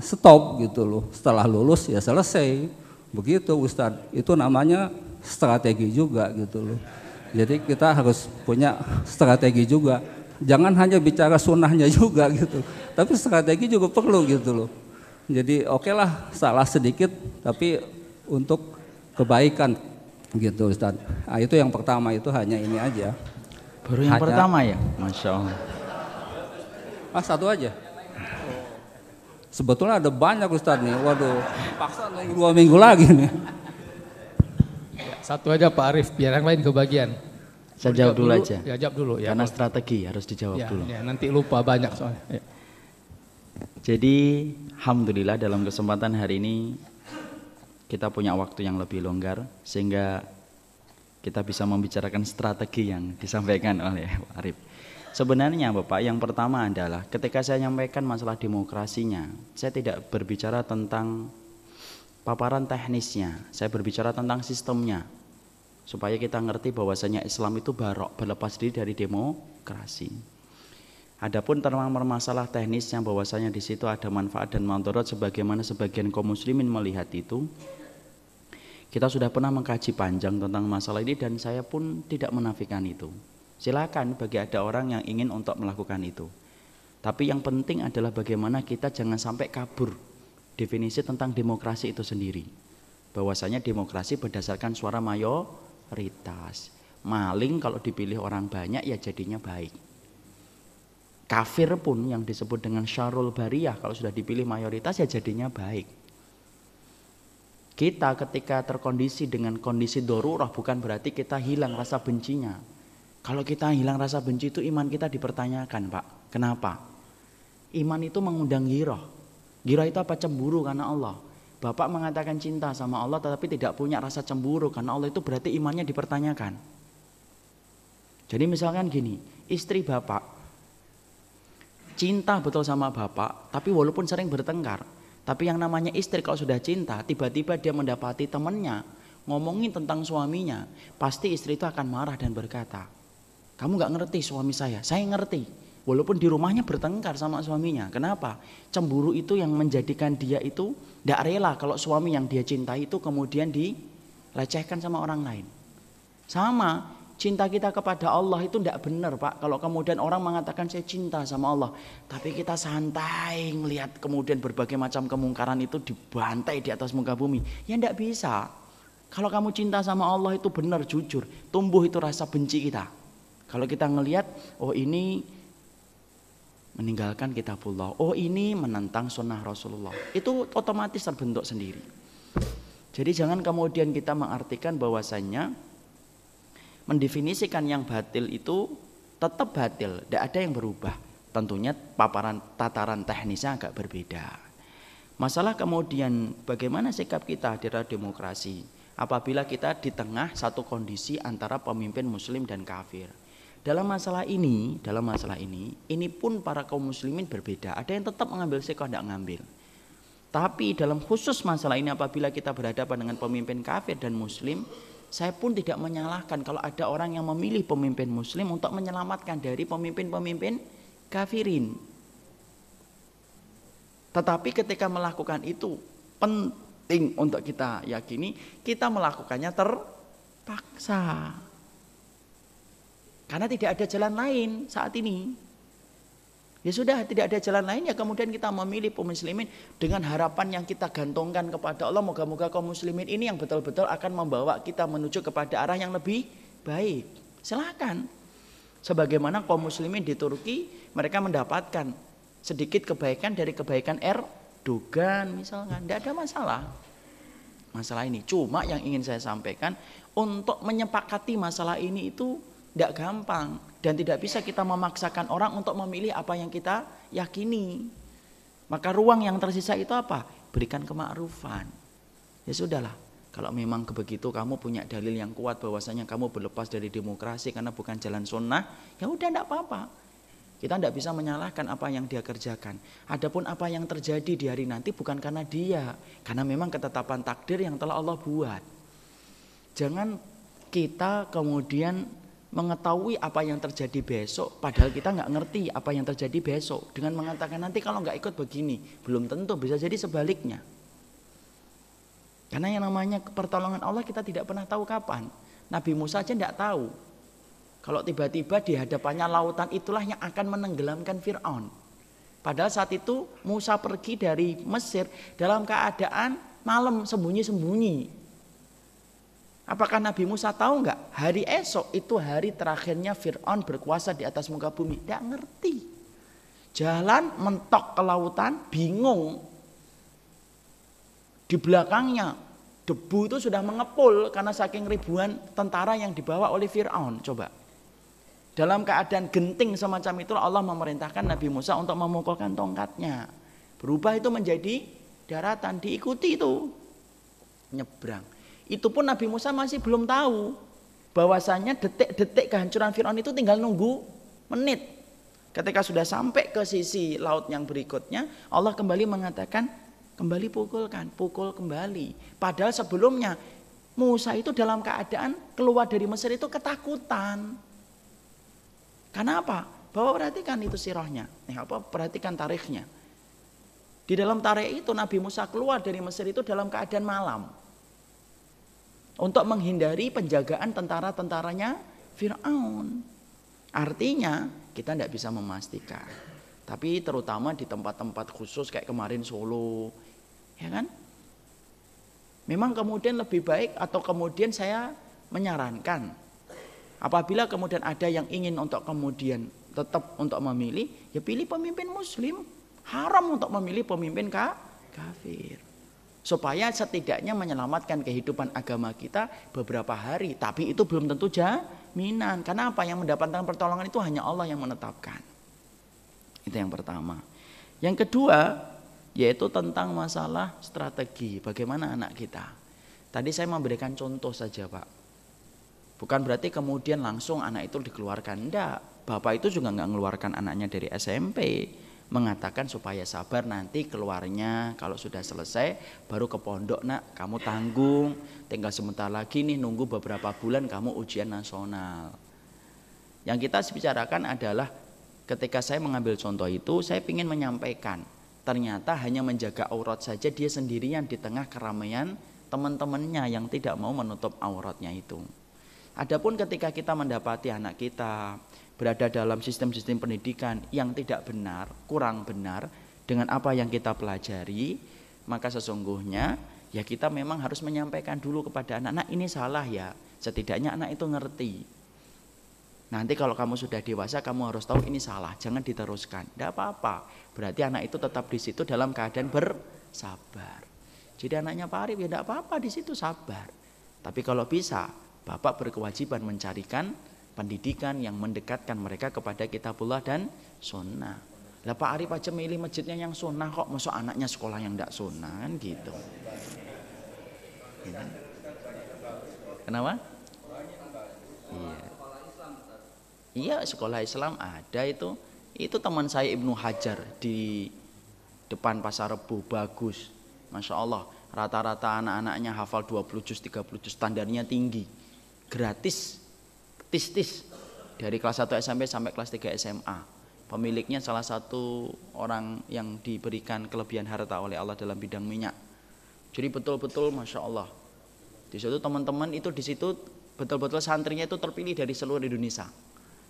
stop gitu loh. Setelah lulus ya selesai, begitu Ustadz. Itu namanya strategi juga gitu loh. Jadi kita harus punya strategi juga. Jangan hanya bicara sunnahnya juga gitu, tapi strategi juga perlu gitu loh. Jadi oke lah salah sedikit tapi untuk kebaikan gitu Ustadz. Nah, itu yang pertama, itu hanya ini aja. Baru yang pertama ya? Masya Allah. Satu aja. Sebetulnya ada banyak Ustadz nih, waduh paksa nunggu 2 minggu lagi nih. Satu aja Pak Arif, biar yang lain kebagian. Saya jawab dulu aja. Ya jawab dulu ya. Karena strategi harus dijawab Ya, dulu. ya, nanti lupa banyak soalnya. Ya. Jadi alhamdulillah dalam kesempatan hari ini kita punya waktu yang lebih longgar sehingga kita bisa membicarakan strategi yang disampaikan oleh Pak Arif. Sebenarnya Bapak, yang pertama adalah ketika saya menyampaikan masalah demokrasinya, saya tidak berbicara tentang paparan teknisnya, saya berbicara tentang sistemnya. supaya kita ngerti bahwasanya Islam itu barok, berlepas diri dari demokrasi. Adapun tentang masalah teknisnya bahwasanya di situ ada manfaat dan mandorot sebagaimana sebagian kaum muslimin melihat itu, kita sudah pernah mengkaji panjang tentang masalah ini dan saya pun tidak menafikan itu. Silakan bagi ada orang yang ingin untuk melakukan itu. Tapi yang penting adalah bagaimana kita jangan sampai kabur definisi tentang demokrasi itu sendiri. Bahwasanya demokrasi berdasarkan suara mayoritas. Maling kalau dipilih orang banyak ya jadinya baik. Kafir pun yang disebut dengan syarul bariyah kalau sudah dipilih mayoritas ya jadinya baik. Kita ketika terkondisi dengan kondisi darurah bukan berarti kita hilang rasa bencinya. Kalau kita hilang rasa benci itu iman kita dipertanyakan, Pak. Kenapa? Iman itu mengundang ghirah. Ghirah itu apa? Cemburu karena Allah. Bapak mengatakan cinta sama Allah tetapi tidak punya rasa cemburu karena Allah, itu berarti imannya dipertanyakan. Jadi misalkan gini, istri bapak cinta betul sama bapak, tapi walaupun sering bertengkar, tapi yang namanya istri kalau sudah cinta, tiba-tiba dia mendapati temannya ngomongin tentang suaminya, pasti istri itu akan marah dan berkata, kamu gak ngerti suami saya ngerti. Walaupun di rumahnya bertengkar sama suaminya. Kenapa? Cemburu itu yang menjadikan dia itu tidak rela kalau suami yang dia cintai itu kemudian dilecehkan sama orang lain. Sama, cinta kita kepada Allah itu tidak benar, Pak. Kalau kemudian orang mengatakan saya cinta sama Allah, tapi kita santai melihat kemudian berbagai macam kemungkaran itu dibantai di atas muka bumi. Ya tidak bisa. Kalau kamu cinta sama Allah itu benar, jujur, tumbuh itu rasa benci kita. Kalau kita ngelihat, oh ini meninggalkan kitabullah, oh ini menentang sunnah Rasulullah, itu otomatis terbentuk sendiri. Jadi jangan kemudian kita mengartikan bahwasannya mendefinisikan yang batil itu tetap batil, tidak ada yang berubah. Tentunya tataran teknisnya agak berbeda. Masalah kemudian bagaimana sikap kita di dalam demokrasi apabila kita di tengah satu kondisi antara pemimpin muslim dan kafir. Dalam masalah ini pun para kaum muslimin berbeda. Ada yang tetap mengambil sikap, tidak mengambil. Tapi dalam khusus masalah ini apabila kita berhadapan dengan pemimpin kafir dan muslim, saya pun tidak menyalahkan kalau ada orang yang memilih pemimpin muslim untuk menyelamatkan dari pemimpin-pemimpin kafirin. Tetapi ketika melakukan itu penting untuk kita yakini, kita melakukannya terpaksa. Karena tidak ada jalan lain saat ini. Ya sudah, tidak ada jalan lain, ya kemudian kita memilih kaum muslimin dengan harapan yang kita gantungkan kepada Allah. Moga-moga kaum muslimin ini yang betul-betul akan membawa kita menuju kepada arah yang lebih baik. Silakan. Sebagaimana kaum muslimin di Turki, mereka mendapatkan sedikit kebaikan dari kebaikan Erdogan misalnya. Tidak ada masalah ini. Cuma yang ingin saya sampaikan, untuk menyepakati masalah ini itu tidak gampang dan tidak bisa kita memaksakan orang untuk memilih apa yang kita yakini. Maka ruang yang tersisa itu apa? Berikan kemakrufan. Ya sudahlah, kalau memang begitu kamu punya dalil yang kuat bahwasanya kamu berlepas dari demokrasi karena bukan jalan sunnah, ya udah tidak apa-apa. Kita tidak bisa menyalahkan apa yang dia kerjakan. Adapun apa yang terjadi di hari nanti bukan karena dia, karena memang ketetapan takdir yang telah Allah buat. Jangan kita kemudian mengetahui apa yang terjadi besok, padahal kita nggak ngerti apa yang terjadi besok, dengan mengatakan nanti kalau nggak ikut begini, belum tentu, bisa jadi sebaliknya. Karena yang namanya pertolongan Allah kita tidak pernah tahu kapan. Nabi Musa aja tidak tahu kalau tiba-tiba di hadapannya lautan itulah yang akan menenggelamkan Fir'aun. Padahal saat itu Musa pergi dari Mesir dalam keadaan malam, sembunyi-sembunyi. Apakah Nabi Musa tahu enggak? Hari esok itu hari terakhirnya Fir'aun berkuasa di atas muka bumi. Tidak ngerti. Jalan mentok ke lautan, bingung. Di belakangnya debu itu sudah mengepul karena saking ribuan tentara yang dibawa oleh Fir'aun. Coba. Dalam keadaan genting semacam itu Allah memerintahkan Nabi Musa untuk memukulkan tongkatnya. Berubah itu menjadi daratan, diikuti itu. Nyebrang. Itu pun Nabi Musa masih belum tahu bahwasanya detik-detik kehancuran Fir'aun itu tinggal nunggu menit. Ketika sudah sampai ke sisi laut yang berikutnya, Allah kembali mengatakan, kembali pukulkan, pukul kembali. Padahal sebelumnya Musa itu dalam keadaan keluar dari Mesir itu ketakutan. Karena apa? Bapak perhatikan itu sirahnya. Perhatikan tarikhnya. Di dalam tarikh itu Nabi Musa keluar dari Mesir itu dalam keadaan malam. Untuk menghindari penjagaan tentara-tentaranya Fir'aun. Artinya kita tidak bisa memastikan. Tapi terutama di tempat-tempat khusus kayak kemarin Solo. Ya kan? Memang kemudian lebih baik atau kemudian saya menyarankan. Apabila kemudian ada yang ingin untuk kemudian tetap untuk memilih, ya pilih pemimpin muslim. Haram untuk memilih pemimpin kafir. Supaya setidaknya menyelamatkan kehidupan agama kita beberapa hari. Tapi itu belum tentu jaminan. Karena apa? Yang mendapatkan pertolongan itu hanya Allah yang menetapkan. Itu yang pertama. Yang kedua, yaitu tentang masalah strategi. Bagaimana anak kita. Tadi saya memberikan contoh saja, Pak. Bukan berarti kemudian langsung anak itu dikeluarkan. Enggak. Bapak itu juga enggak mengeluarkan anaknya dari SMP. Mengatakan supaya sabar, nanti keluarnya kalau sudah selesai baru ke pondok, nak, kamu tanggung, tinggal sebentar lagi nih, nunggu beberapa bulan kamu ujian nasional. Yang kita bicarakan adalah ketika saya mengambil contoh itu, saya ingin menyampaikan ternyata hanya menjaga aurat saja dia sendirian di tengah keramaian teman-temannya yang tidak mau menutup auratnya itu. Adapun ketika kita mendapati anak kita berada dalam sistem-sistem pendidikan yang tidak benar, kurang benar dengan apa yang kita pelajari, maka sesungguhnya ya kita memang harus menyampaikan dulu kepada anak-anak, ini salah ya, setidaknya anak itu ngerti. Nanti kalau kamu sudah dewasa kamu harus tahu ini salah, jangan diteruskan. Tidak apa-apa, berarti anak itu tetap di situ dalam keadaan bersabar. Jadi anaknya Pak Arif ya tidak apa-apa di situ sabar. Tapi kalau bisa, Bapak berkewajiban mencarikan pendidikan yang mendekatkan mereka kepada kitabullah dan sunnah. Lah Pak Arif aja milih masjidnya yang sunnah kok, masuk anaknya sekolah yang tidak sunnah kan gitu. Kenapa? Iya. Iya, sekolah Islam ada itu. Itu teman saya Ibnu Hajar di depan Pasar Rebo, bagus. Masya Allah, rata-rata anak-anaknya hafal 20 juz, 30 juz, standarnya tinggi. Gratis, tis-tis, dari kelas 1 SMP sampai kelas 3 SMA. Pemiliknya salah satu orang yang diberikan kelebihan harta oleh Allah dalam bidang minyak. Jadi betul-betul Masya Allah. Di situ teman-teman itu di situ betul-betul santrinya itu terpilih dari seluruh Indonesia.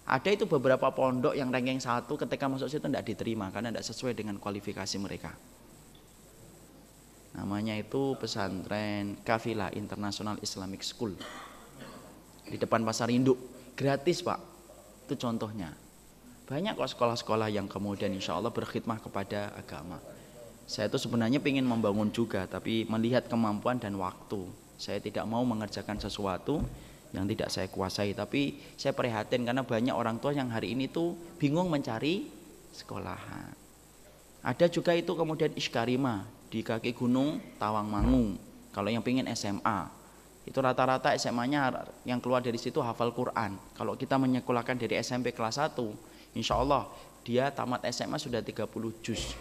Ada itu beberapa pondok yang ranking 1 ketika masuk situ tidak diterima karena tidak sesuai dengan kualifikasi mereka. Namanya itu pesantren Kafilah International Islamic School di depan Pasar Induk, gratis Pak. Itu contohnya. Banyak kok sekolah-sekolah yang kemudian insya Allah berkhidmah kepada agama. Saya itu sebenarnya ingin membangun juga, tapi melihat kemampuan dan waktu, saya tidak mau mengerjakan sesuatu yang tidak saya kuasai. Tapi saya prihatin karena banyak orang tua yang hari ini tuh bingung mencari sekolahan. Ada juga itu kemudian Iskarima di kaki gunung Tawangmangu. Kalau yang pengen SMA, itu rata-rata SMA-nya yang keluar dari situ hafal Quran. Kalau kita menyekolahkan dari SMP kelas 1, insya Allah dia tamat SMA sudah 30 juz.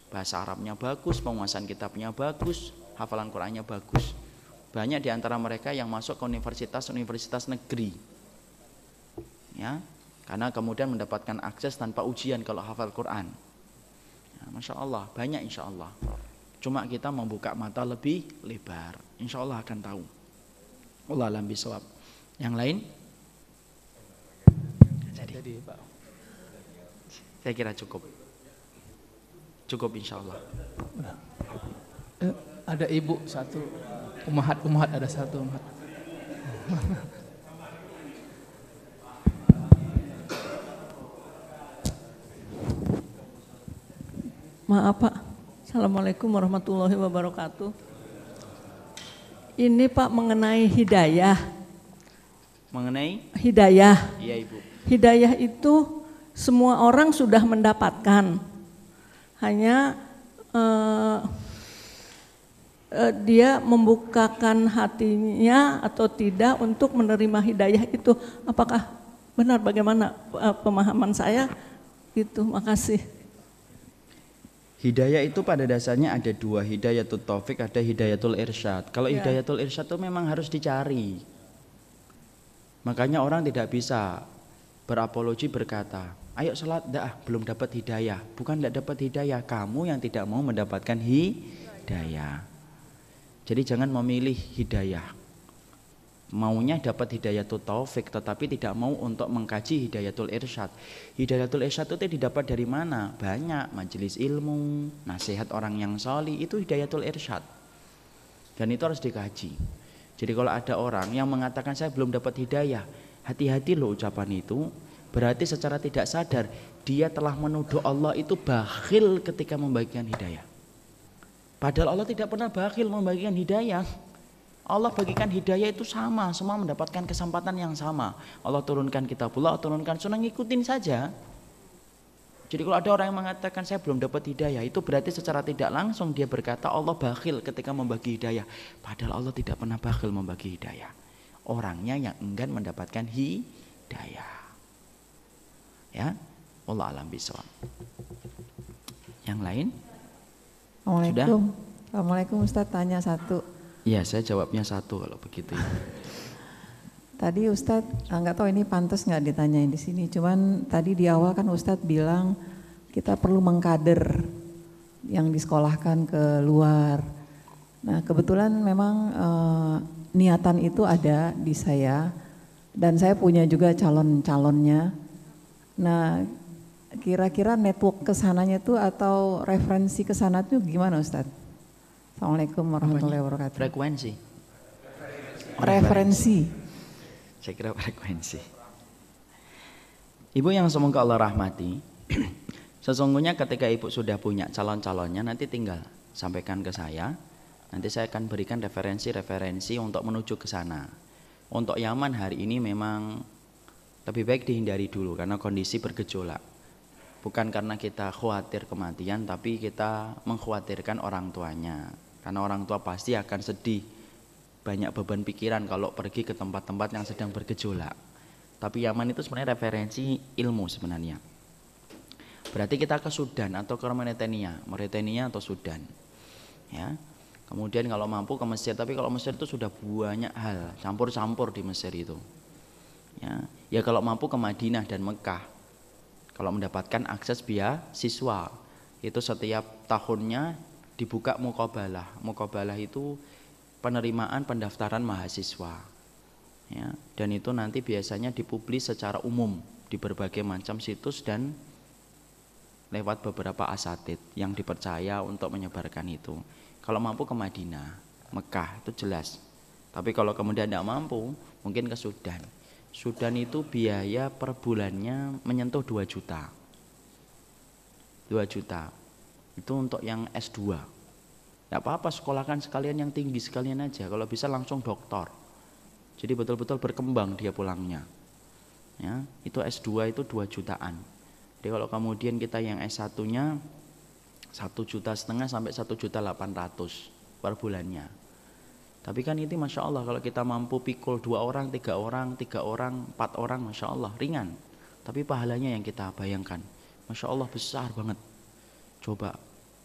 Bahasa Arabnya bagus, penguasaan kitabnya bagus, hafalan Qurannya bagus. Banyak di antara mereka yang masuk ke universitas negeri. Ya, karena kemudian mendapatkan akses tanpa ujian kalau hafal Quran. Ya, Masya Allah, banyak insya Allah. Cuma kita membuka mata lebih lebar, insya Allah akan tahu. Allah alam bisawab. Yang lain? Jadi, Pak. Saya kira cukup. Cukup insya Allah. Ada ibu satu, umahat ada satu umahat. Maaf Pak. Assalamualaikum warahmatullahi wabarakatuh. Ini Pak mengenai hidayah. Mengenai? Hidayah. Iya Ibu. Hidayah itu semua orang sudah mendapatkan. Hanya dia membukakan hatinya atau tidak untuk menerima hidayah itu. Apakah benar, bagaimana pemahaman saya? Gitu, makasih. Hidayah itu pada dasarnya ada dua, hidayatul taufik, ada hidayatul irsyad. Kalau Ya. hidayatul irsyad itu memang harus dicari. Makanya orang tidak bisa berapologi berkata, ayo sholat, belum dapat hidayah. Bukan tidak dapat hidayah, kamu yang tidak mau mendapatkan hidayah. Jadi jangan memilih hidayah. Maunya dapat hidayatul taufik tetapi tidak mau untuk mengkaji hidayatul irsyad. Hidayatul irsyad itu didapat dari mana? Banyak, majelis ilmu, nasihat orang yang sholih, itu hidayatul irsyad. Dan itu harus dikaji. Jadi kalau ada orang yang mengatakan saya belum dapat hidayah, hati-hati loh ucapan itu. Berarti secara tidak sadar dia telah menuduh Allah itu bakhil ketika membagikan hidayah. Padahal Allah tidak pernah bakhil membagikan hidayah. Allah bagikan hidayah itu sama, semua mendapatkan kesempatan yang sama. Allah turunkan kitabullah, turunkan sunnah, ngikutin saja. Jadi kalau ada orang yang mengatakan saya belum dapat hidayah, itu berarti secara tidak langsung dia berkata Allah bakhil ketika membagi hidayah. Padahal Allah tidak pernah bakhil membagi hidayah. Orangnya yang enggan mendapatkan hidayah. Ya, Allah alam bisawab. Yang lain? Assalamualaikum. Assalamualaikum Ustadz, tanya satu. Iya, saya jawabnya satu kalau begitu. Tadi Ustadz, nggak tahu ini pantas nggak ditanyain di sini. Cuman tadi di awal kan Ustadz bilang kita perlu mengkader yang disekolahkan ke luar. Nah kebetulan memang niatan itu ada di saya dan saya punya juga calon-calonnya. Nah kira-kira network kesananya tuh atau referensi kesana tuh gimana Ustadz? Assalamualaikum warahmatullahi wabarakatuh. Frekuensi. Referensi. Saya kira frekuensi. Ibu yang semoga Allah rahmati, sesungguhnya ketika ibu sudah punya calon-calonnya, nanti tinggal sampaikan ke saya. Nanti saya akan berikan referensi-referensi untuk menuju ke sana. Untuk Yaman hari ini memang lebih baik dihindari dulu karena kondisi bergejolak. Bukan karena kita khawatir kematian, tapi kita mengkhawatirkan orang tuanya. Karena orang tua pasti akan sedih, banyak beban pikiran kalau pergi ke tempat-tempat yang sedang bergejolak. Tapi Yaman itu sebenarnya referensi ilmu sebenarnya. Berarti kita ke Sudan atau ke Mauritania atau Sudan. Ya. Kemudian kalau mampu ke Mesir, tapi kalau Mesir itu sudah banyak hal, campur-campur di Mesir itu. Ya kalau mampu ke Madinah dan Mekah. Kalau mendapatkan akses beasiswa, itu setiap tahunnya dibuka muqabalah. Muqabalah itu penerimaan pendaftaran mahasiswa. Ya, dan itu nanti biasanya dipublis secara umum di berbagai macam situs dan lewat beberapa asatid yang dipercaya untuk menyebarkan itu. Kalau mampu ke Madinah, Mekah itu jelas. Tapi kalau kemudian tidak mampu, mungkin ke Sudan. Sudan itu biaya per bulannya menyentuh 2 juta. 2 juta. Itu untuk yang S2. Tidak apa-apa, sekolahkan sekalian yang tinggi sekalian aja. Kalau bisa langsung doktor. Jadi betul-betul berkembang dia pulangnya. Ya, itu S2 itu 2 jutaan. Jadi kalau kemudian kita yang S1-nya 1,5 juta sampai 1.800.000 per bulannya. Tapi kan itu Masya Allah kalau kita mampu pikul 2 orang, 3 orang, 3 orang, 4 orang, Masya Allah ringan. Tapi pahalanya yang kita bayangkan, Masya Allah besar banget. Coba,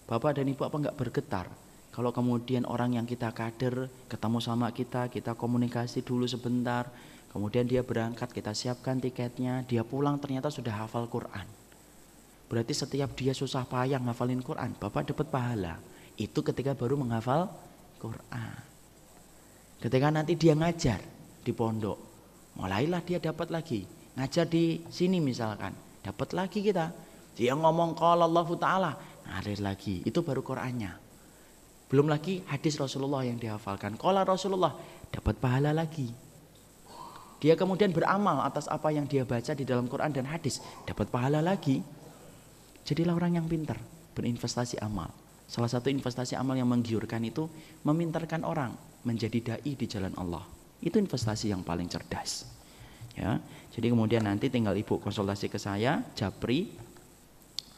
Bapak dan Ibu apa enggak bergetar kalau kemudian orang yang kita kader ketemu sama kita komunikasi dulu sebentar, kemudian dia berangkat, kita siapkan tiketnya, dia pulang ternyata sudah hafal Quran. Berarti setiap dia susah payah ngafalin Quran, Bapak dapat pahala. Itu ketika baru menghafal Quran. Ketika nanti dia ngajar di pondok, mulailah dia dapat lagi. Ngajar di sini misalkan, dapat lagi kita. Dia ngomong qala Allah Ta'ala, ngalir lagi. Itu baru Qur'annya. Belum lagi hadis Rasulullah yang dihafalkan. Qala Rasulullah, dapat pahala lagi. Dia kemudian beramal atas apa yang dia baca di dalam Quran dan hadis, dapat pahala lagi. Jadilah orang yang pintar, berinvestasi amal. Salah satu investasi amal yang menggiurkan itu memintarkan orang menjadi dai di jalan Allah. Itu investasi yang paling cerdas. Ya, jadi kemudian nanti tinggal Ibu konsultasi ke saya, japri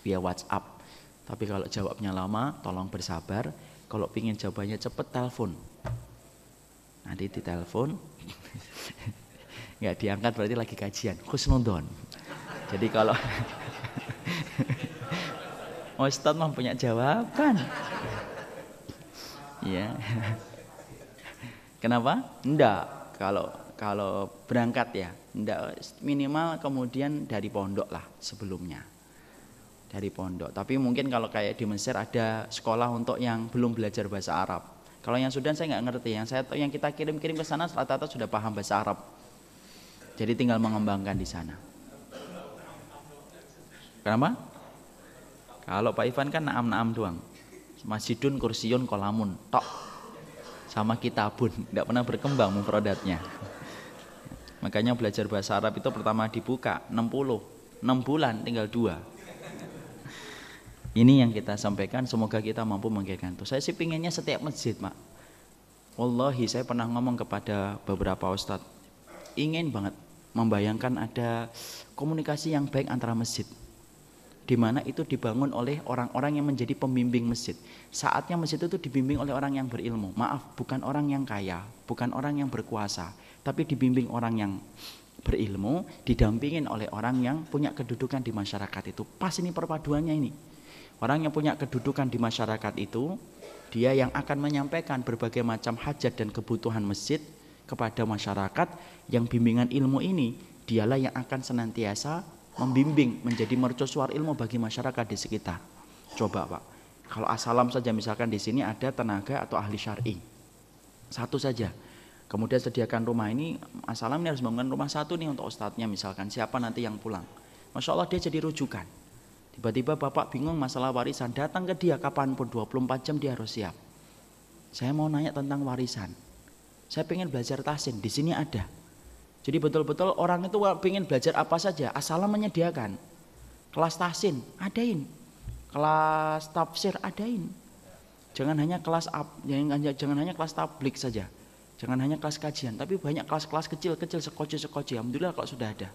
via WhatsApp. Tapi kalau jawabnya lama, tolong bersabar. Kalau pingin jawabannya cepat, telepon. Nanti ditelepon, nggak diangkat berarti lagi kajian. Khusnudon. Jadi kalau Ustadz mah punya jawaban. Ya. Kenapa? Enggak. Kalau berangkat ya, enggak, minimal kemudian dari pondok lah sebelumnya. Dari pondok. Tapi mungkin kalau kayak di Mesir ada sekolah untuk yang belum belajar bahasa Arab. Kalau yang Sudan saya nggak ngerti. Yang kita kirim-kirim ke sana rata-rata sudah paham bahasa Arab. Jadi tinggal mengembangkan di sana. Kenapa? Kalau Pak Ivan kan naam-naam doang. Masjidun, kursiun, kolamun, tok. Sama kitabun, tidak pernah berkembang mufradatnya. Makanya belajar bahasa Arab itu pertama dibuka 60, 6 bulan tinggal 2. Ini yang kita sampaikan, semoga kita mampu menggigirkan itu. Saya sih pinginnya setiap masjid, Mak. Wallahi saya pernah ngomong kepada beberapa ustadz, ingin banget membayangkan ada komunikasi yang baik antara masjid, di mana itu dibangun oleh orang-orang yang menjadi pembimbing masjid. Saatnya masjid itu dibimbing oleh orang yang berilmu. Maaf, bukan orang yang kaya, bukan orang yang berkuasa, tapi dibimbing orang yang berilmu, didampingin oleh orang yang punya kedudukan di masyarakat itu. Pas ini perpaduannya ini. Orang yang punya kedudukan di masyarakat itu, dia yang akan menyampaikan berbagai macam hajat dan kebutuhan masjid kepada masyarakat. Yang bimbingan ilmu ini, dialah yang akan senantiasa membimbing menjadi mercusuar ilmu bagi masyarakat di sekitar. Coba Pak, kalau asalam saja misalkan di sini ada tenaga atau ahli syar'i, satu saja. Kemudian sediakan rumah ini, asalam ini harus bangun rumah satu nih untuk ustadznya misalkan, siapa nanti yang pulang. Masya Allah dia jadi rujukan. Tiba-tiba bapak bingung masalah warisan, datang ke dia kapanpun 24 jam dia harus siap. Saya mau nanya tentang warisan. Saya pengen belajar tahsin, di sini ada. Jadi betul-betul orang itu pengen belajar apa saja, asalam menyediakan. Kelas tahsin, adain. Kelas tafsir, adain. Jangan hanya kelas tablik saja. Jangan hanya kelas kajian, tapi banyak kelas-kelas kecil-kecil sekoci-sekoci. Alhamdulillah kalau sudah ada.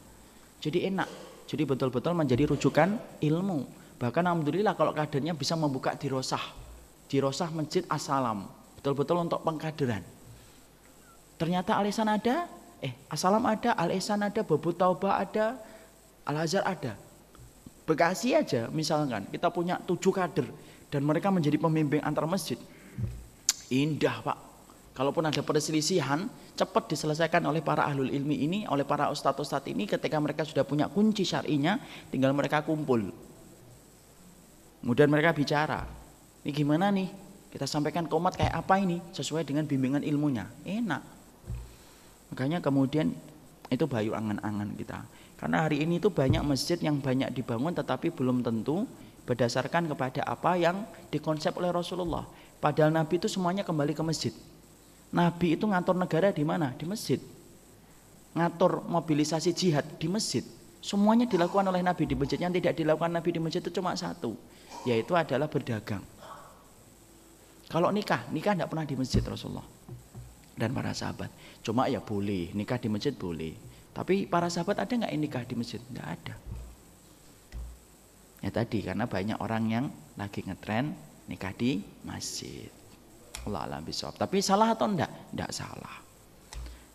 Jadi enak. Jadi betul-betul menjadi rujukan ilmu. Bahkan alhamdulillah kalau kadernya bisa membuka dirosah masjid asalam. Betul-betul untuk pengkaderan. Ternyata Al-Ihsan ada, Asalam ada, Al-Ihsan ada, Bobot Taubah ada, Al-Azhar ada. Bekasi aja misalkan kita punya 7 kader dan mereka menjadi pembimbing antar masjid. Indah Pak. Kalaupun ada perselisihan, cepat diselesaikan oleh para ahlul ilmi ini, oleh para ustadz-ustadz ini. Ketika mereka sudah punya kunci syar'inya, tinggal mereka kumpul. Kemudian mereka bicara, ini gimana nih? Kita sampaikan ke umat kayak apa ini? Sesuai dengan bimbingan ilmunya. Enak. Makanya kemudian itu bayu angan-angan kita. Karena hari ini itu banyak masjid yang banyak dibangun tetapi belum tentu berdasarkan kepada apa yang dikonsep oleh Rasulullah. Padahal Nabi itu semuanya kembali ke masjid. Nabi itu ngatur negara di mana? Di masjid. Ngatur mobilisasi jihad di masjid. Semuanya dilakukan oleh Nabi di masjid. Yang tidak dilakukan Nabi di masjid itu cuma satu, yaitu adalah berdagang. Kalau nikah tidak pernah di masjid Rasulullah dan para sahabat. Cuma ya boleh, nikah di masjid boleh. Tapi para sahabat ada nggak yang nikah di masjid? Nggak ada. Ya tadi karena banyak orang yang lagi ngetren nikah di masjid. Allah alam bisawab. Tapi salah atau enggak? Enggak salah.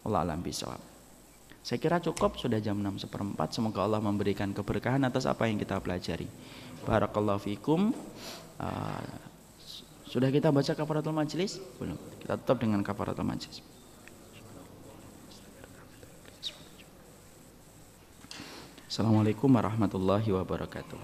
Allah alam bisawab. Saya kira cukup, sudah jam 6:04. Semoga Allah memberikan keberkahan atas apa yang kita pelajari. Barakallahu fikum. Sudah kita baca kafaratul majlis? Belum. Kita tutup dengan kafaratul majlis. Assalamualaikum warahmatullahi wabarakatuh.